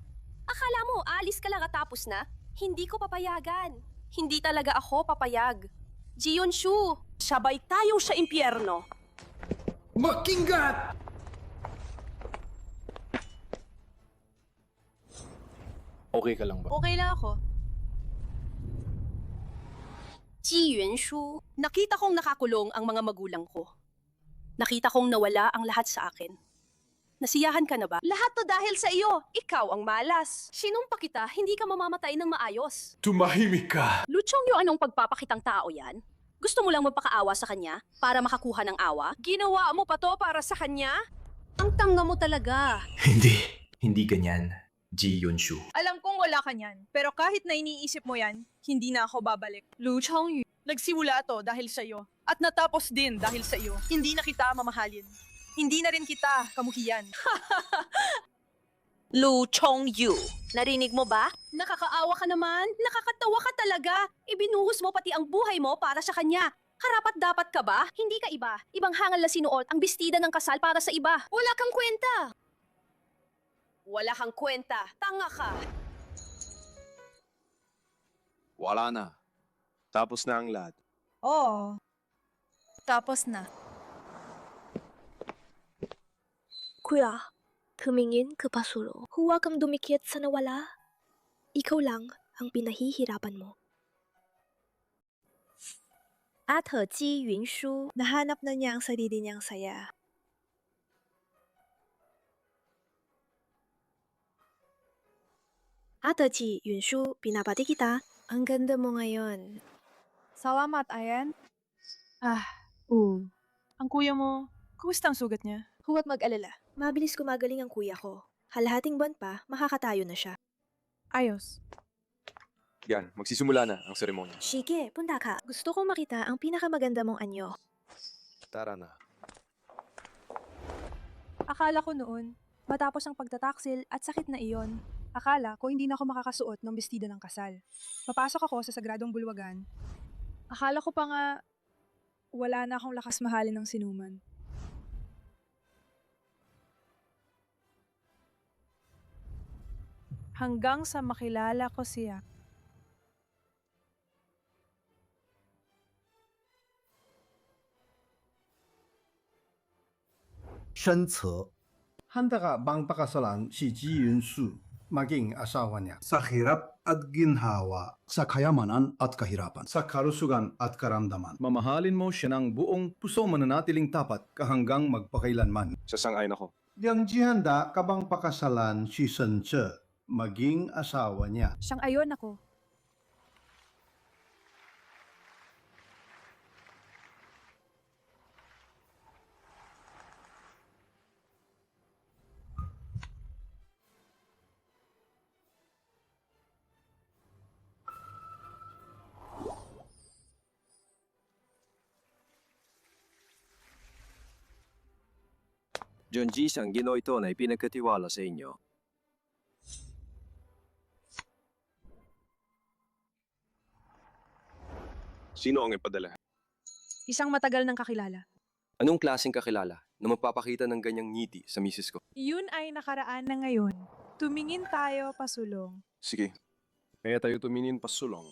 Akala mo, aalis ka lang at tapos na? Hindi ko papayagan. Hindi talaga ako papayag. Ji Yunshu, sabay tayo sa impyerno. Makinggat! Okay ka lang ba? Okay lang ako. Ji Yunshu, nakita kong nakakulong ang mga magulang ko. Nakita kong nawala ang lahat sa akin. Nasiyahan ka na ba? Lahat to dahil sa iyo. Ikaw ang malas. Sinumpa kita, hindi ka mamamatay ng maayos. Tumahimik ka. Lu Chongyu, anong pagpapakitang tao yan? Gusto mo lang magpakaawa sa kanya para makakuha ng awa? Ginawa mo pa to para sa kanya? Ang tanga mo talaga. Hindi ganyan, Ji Yunshu. Alam kong wala ka niyan. Pero kahit na iniisip mo yan, hindi na ako babalik. Lu Chongyu, nagsimula to dahil sa iyo. At natapos din dahil sa iyo. Hindi na kita mamahalin. Hindi na rin kita kamuhiyan. Lu Chongyu, narinig mo ba? Nakakaawa ka naman. Nakakatawa ka talaga. Ibinuhos mo pati ang buhay mo para sa kanya. Karapat dapat ka ba? Hindi ka iba. Ibang hangal na sinuot ang bestida ng kasal para sa iba. Wala kang kwenta. Wala kang kwenta. Tanga ka. Wala na. Tapos na ang lahat. Oo. Tapos na. Kuya, tumingin ka pasulo. Huwag kang dumikit sa nawala. Ikaw lang ang pinahihirapan mo. At Ji Yunshu, nahanap na niya ang sarili niyang saya. At Ji Yunshu, pinapati kita. Ang ganda mo ngayon. Salamat, Ayan. Ang kuya mo, kumusta ang sugat niya? Huwag mag-alala. Mabilis gumagaling ang kuya ko. Halahating buwan pa, makakatayo na siya. Ayos. Yan, magsisimula na ang seremonya. Sige, punta ka. Gusto kong makita ang pinakamaganda mong anyo. Tara na. Akala ko noon, matapos ang pagtataksil at sakit na iyon, akala ko hindi na ako makakasuot ng bestida ng kasal. Papasok ako sa sagradong bulwagan. Akala ko pa nga, wala na akong lakas mahalin ng sinuman. Hanggang sa makilala ko siya. 身侧 Handa ka bang pakasalan si Ji Yun-soo maging asawa niya? Sa hirap at ginhawa, sa kayamanan at kahirapan, sa karusugan at karamdaman. Mamahalin mo siya ng buong puso, mananatiling tapat kahanggang magpakailanman. Sasang-ayon ako. Yang jihanda ka bang pakasalan si Sen-che maging asawa niya? Siyang ayon ako. Junji sang ginoo ito na ipinagkatiwala sa inyo. Sino ang ipadala? Isang matagal ng kakilala. Anong klaseng kakilala na magpapakita ng ganyang ngiti sa misis ko? Yun ay nakaraan na ngayon. Tumingin tayo pasulong. Sige. Kaya tayo tumingin pasulong.